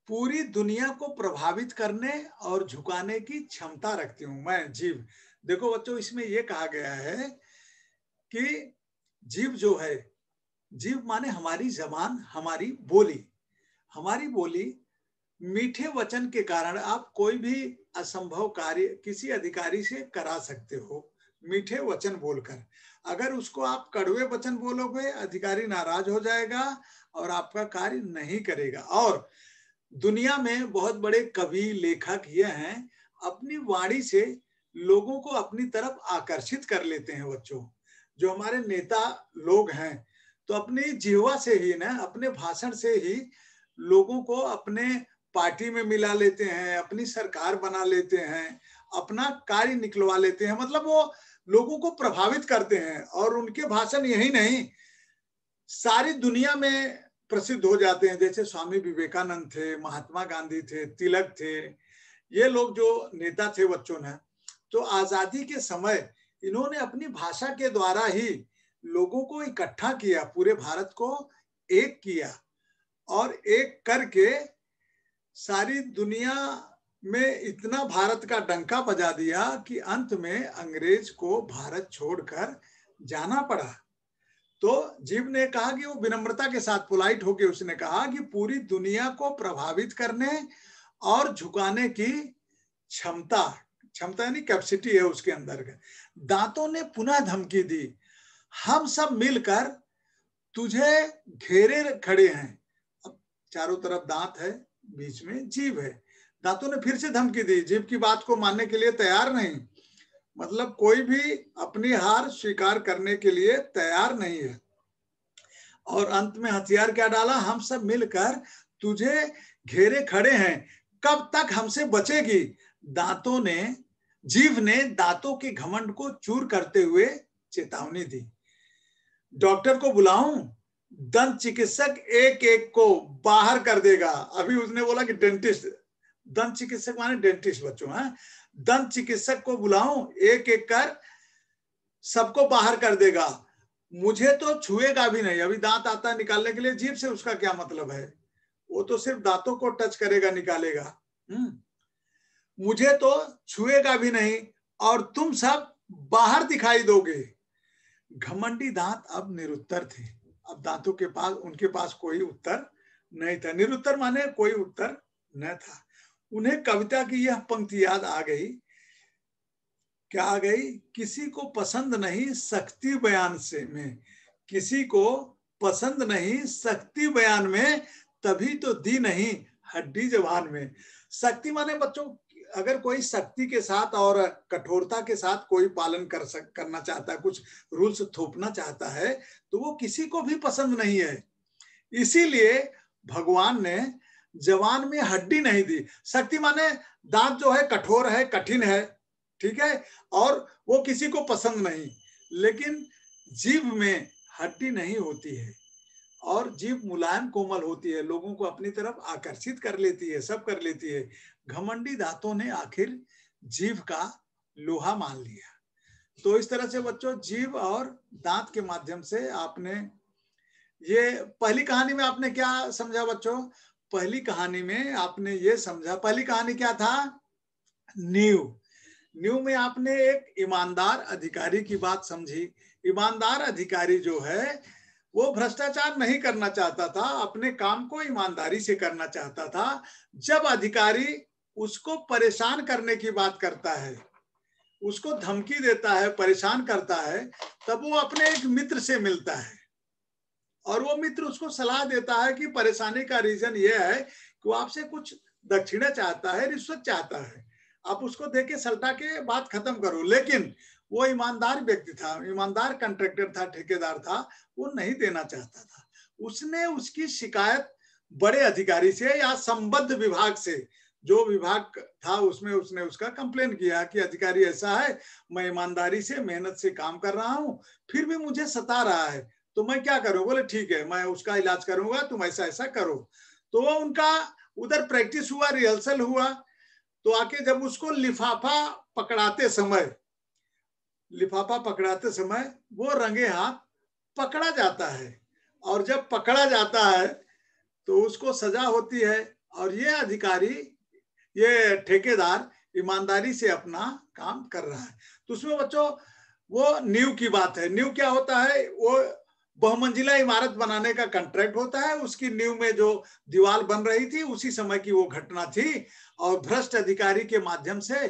Speaker 1: पूरी दुनिया को प्रभावित करने और झुकाने की क्षमता रखती हूं मैं, जीभ। देखो बच्चों, इसमें यह कहा गया है कि जीभ जो है, जीभ माने हमारी जबान, हमारी बोली। हमारी बोली, मीठे वचन के कारण आप कोई भी असंभव कार्य किसी अधिकारी से करा सकते हो, मीठे वचन बोलकर। अगर उसको आप कड़वे वचन बोलोगे, अधिकारी नाराज हो जाएगा और आपका कार्य नहीं करेगा। और दुनिया में बहुत बड़े कवि, लेखक ये हैं, अपनी वाणी से लोगों को अपनी तरफ आकर्षित कर लेते हैं बच्चों। जो हमारे नेता लोग हैं, तो अपनी जिह्वा से ही ना, अपने भाषण से ही लोगों को अपने पार्टी में मिला लेते हैं, अपनी सरकार बना लेते हैं, अपना कार्य निकलवा लेते हैं। मतलब वो लोगों को प्रभावित करते हैं, और उनके भाषण यही नहीं, सारी दुनिया में प्रसिद्ध हो जाते हैं। जैसे स्वामी विवेकानंद थे, महात्मा गांधी थे, तिलक थे, ये लोग जो नेता थे बच्चों ने, तो आजादी के समय इन्होंने अपनी भाषा के द्वारा ही लोगों को इकट्ठा किया, पूरे भारत को एक किया, और एक करके सारी दुनिया में इतना भारत का डंका बजा दिया कि अंत में अंग्रेज को भारत छोड़कर जाना पड़ा। तो जीभ ने कहा कि वो विनम्रता के साथ, पोलाइट होके उसने कहा कि पूरी दुनिया को प्रभावित करने और झुकाने की क्षमता, क्षमता यानी कैपेसिटी है उसके अंदर। दांतों ने पुनः धमकी दी, हम सब मिलकर तुझे घेरे खड़े हैं। अब चारों तरफ दांत है, बीच में जीभ है। दांतों ने फिर से धमकी दी, जीभ की बात को मानने के लिए तैयार नहीं। मतलब कोई भी अपनी हार स्वीकार करने के लिए तैयार नहीं है। और अंत में हथियार क्या डाला, हम सब मिलकर तुझे घेरे खड़े हैं, कब तक हमसे बचेगी। दांतों ने, जीभ ने दांतों के घमंड को चूर करते हुए चेतावनी दी। डॉक्टर को बुलाऊं, दंत चिकित्सक एक एक को बाहर कर देगा। अभी उसने बोला कि डेंटिस्ट, दंत चिकित्सक माने डेंटिस्ट बच्चों, है। दंत चिकित्सक को बुलाऊं, एक एक कर सबको बाहर कर देगा, मुझे तो छुएगा भी नहीं। अभी दांत आता है निकालने के लिए, जीभ से उसका क्या मतलब है, वो तो सिर्फ दांतों को टच करेगा, निकालेगा। मुझे तो छुएगा भी नहीं, और तुम सब बाहर दिखाई दोगे। घमंडी दांत अब निरुत्तर थे। अब दांतों के पास, उनके पास कोई उत्तर नहीं था। निरुत्तर माने कोई उत्तर न था। उन्हें कविता की यह पंक्ति याद आ गई। क्या आ गई, किसी को पसंद नहीं सख्ती बयान से में, किसी को पसंद नहीं सख्ती बयान में, तभी तो दी नहीं हड्डी जबान में। सख्ती माने बच्चों, अगर कोई सख्ती के साथ और कठोरता के साथ कोई पालन करना चाहता है, कुछ रूल्स थोपना चाहता है, तो वो किसी को भी पसंद नहीं है। इसीलिए भगवान ने जबान में हड्डी नहीं दी। सख्ती माने दांत जो है कठोर है, कठिन है, ठीक है, और वो किसी को पसंद नहीं। लेकिन जीभ में हड्डी नहीं होती है, और जीभ मुलायम कोमल होती है, लोगों को अपनी तरफ आकर्षित कर लेती है, सब कर लेती है। घमंडी दांतों ने आखिर जीभ का लोहा मान लिया। तो इस तरह से बच्चों, जीभ और दांत के माध्यम से आपने ये पहली कहानी में आपने क्या समझा बच्चों? पहली कहानी में आपने ये समझा, पहली कहानी क्या था, न्यू में आपने एक ईमानदार अधिकारी की बात समझी। ईमानदार अधिकारी जो है वो भ्रष्टाचार नहीं करना चाहता था, अपने काम को ईमानदारी से करना चाहता था। जब अधिकारी उसको परेशान करने की बात करता है, उसको धमकी देता है, परेशान करता है, तब वो अपने एक मित्र से मिलता है, और वो मित्र उसको सलाह देता है कि परेशानी का रीजन ये है कि वो आपसे कुछ दक्षिणा चाहता है, रिश्वत चाहता है। आप उसको दे के सल्टा के बात खत्म करो। लेकिन वो ईमानदार व्यक्ति था, ईमानदार कॉन्ट्रैक्टर था, ठेकेदार था, वो नहीं देना चाहता था। उसने उसकी शिकायत बड़े अधिकारी से या संबद्ध विभाग से, जो विभाग था उसमें उसने उसका कंप्लेन किया कि अधिकारी ऐसा है, मैं ईमानदारी से मेहनत से काम कर रहा हूं, फिर भी मुझे सता रहा है, तो मैं क्या करूं? बोले ठीक है, मैं उसका इलाज करूंगा, तुम ऐसा ऐसा करो। तो वो उनका उधर प्रैक्टिस हुआ, रिहर्सल हुआ। तो आके जब उसको लिफाफा पकड़ाते समय वो रंगे हाथ पकड़ा जाता है, और जब पकड़ा जाता है तो उसको सजा होती है। और ये अधिकारी, ये ठेकेदार ईमानदारी से अपना काम कर रहा है। तो उसमें बच्चों वो नींव की बात है। नींव क्या होता है? वो बहुमंजिला इमारत बनाने का कॉन्ट्रैक्ट होता है, उसकी नींव में जो दीवार बन रही थी उसी समय की वो घटना थी, और भ्रष्ट अधिकारी के माध्यम से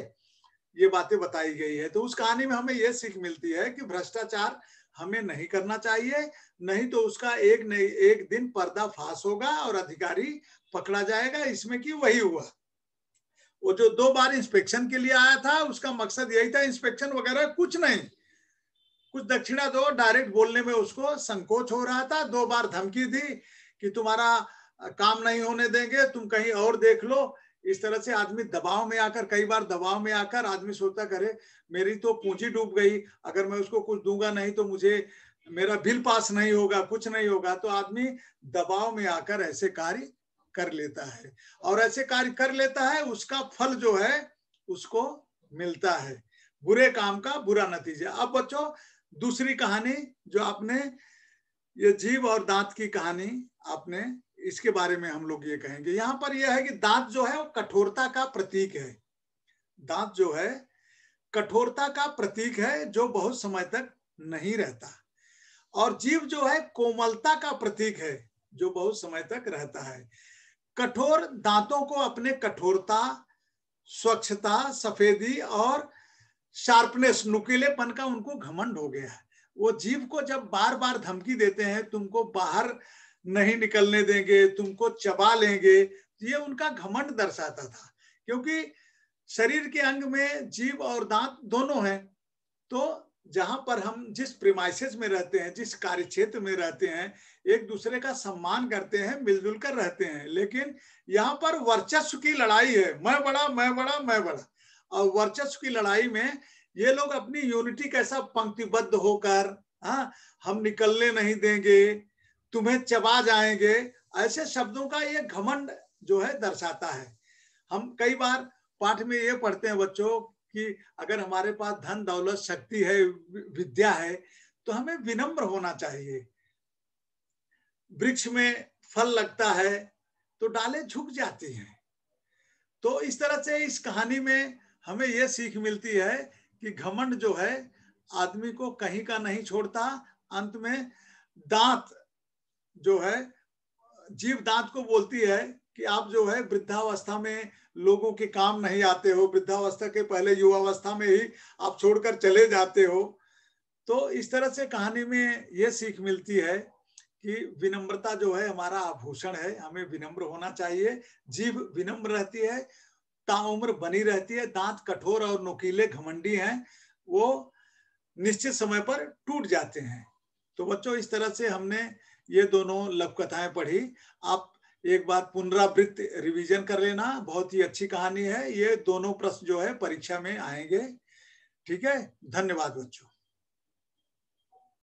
Speaker 1: ये बातें बताई गई है। तो उस कहानी में हमें ये सीख मिलती है कि भ्रष्टाचार हमें नहीं करना चाहिए, नहीं तो उसका एक दिन पर्दाफाश होगा और अधिकारी पकड़ा जाएगा। इसमें कि वही हुआ। वो जो 2 बार इंस्पेक्शन के लिए आया था, उसका मकसद यही था, इंस्पेक्शन वगैरह कुछ नहीं, कुछ दक्षिणा दो, डायरेक्ट बोलने में उसको संकोच हो रहा था। 2 बार धमकी दी कि तुम्हारा काम नहीं होने देंगे, तुम कहीं और देख लो। इस तरह से आदमी दबाव में आकर, कई बार दबाव में आकर आदमी सोचता करे मेरी तो पूंजी डूब गई, अगर मैं उसको कुछ दूंगा नहीं तो मुझे मेरा बिल पास नहीं होगा, कुछ नहीं होगा। तो आदमी दबाव में आकर ऐसे कार्य कर लेता है, और ऐसे कार्य कर लेता है, उसका फल जो है उसको मिलता है, बुरे काम का बुरा नतीजा। अब बच्चों दूसरी कहानी जो आपने, ये जीभ और दांत की कहानी आपने, इसके बारे में हम लोग ये कहेंगे। यहाँ पर यह है कि दांत जो है वो कठोरता का प्रतीक है। दांत जो है कठोरता का प्रतीक है, जो बहुत समय तक नहीं रहता। और जीभ जो है कोमलता का प्रतीक है, जो बहुत समय तक रहता है। कठोर दांतों को अपने कठोरता, स्वच्छता, सफेदी और शार्पनेस, नुकीलेपन का उनको घमंड हो गया है। वो जीव को जब बार बार धमकी देते हैं, तुमको बाहर नहीं निकलने देंगे, तुमको चबा लेंगे, ये उनका घमंड दर्शाता था। क्योंकि शरीर के अंग में जीभ और दांत दोनों हैं। तो जहां पर हम जिस प्रीमाइसेस में रहते हैं, जिस कार्य क्षेत्र में रहते हैं, एक दूसरे का सम्मान करते हैं, मिलजुल कर रहते हैं। लेकिन यहाँ पर वर्चस्व की लड़ाई है, मैं बड़ा मैं बड़ा मैं बड़ा। और वर्चस्व की लड़ाई में ये लोग अपनी यूनिटी कैसा पंक्तिबद्ध होकर, हाँ, हम निकलने नहीं देंगे, तुम्हें चबा जाएंगे, ऐसे शब्दों का ये घमंड जो है दर्शाता है। हम कई बार पाठ में ये पढ़ते हैं बच्चों कि अगर हमारे पास धन दौलत शक्ति है, विद्या है, तो हमें विनम्र होना चाहिए। वृक्ष में फल लगता है तो डालें झुक जाती हैं। तो इस तरह से इस कहानी में हमें यह सीख मिलती है कि घमंड जो है आदमी को कहीं का नहीं छोड़ता। अंत में दांत जो है, जीभ दांत को बोलती है कि आप जो है वृद्धावस्था में लोगों के काम नहीं आते हो, वृद्धावस्था के पहले युवावस्था में ही आप छोड़कर चले जाते हो। तो इस तरह से कहानी में यह सीख मिलती है कि विनम्रता जो है हमारा आभूषण है, हमें विनम्र होना चाहिए। जीभ विनम्र रहती है, ताउम्र बनी रहती है। दांत कठोर और नुकीले घमंडी हैं, वो निश्चित समय पर टूट जाते हैं। तो बच्चों इस तरह से हमने ये दोनों लघु कथाएं पढ़ी। आप एक बार पुनरावृत्ति रिवीजन कर लेना, बहुत ही अच्छी कहानी है। ये दोनों प्रश्न जो है परीक्षा में आएंगे। ठीक है, धन्यवाद बच्चों।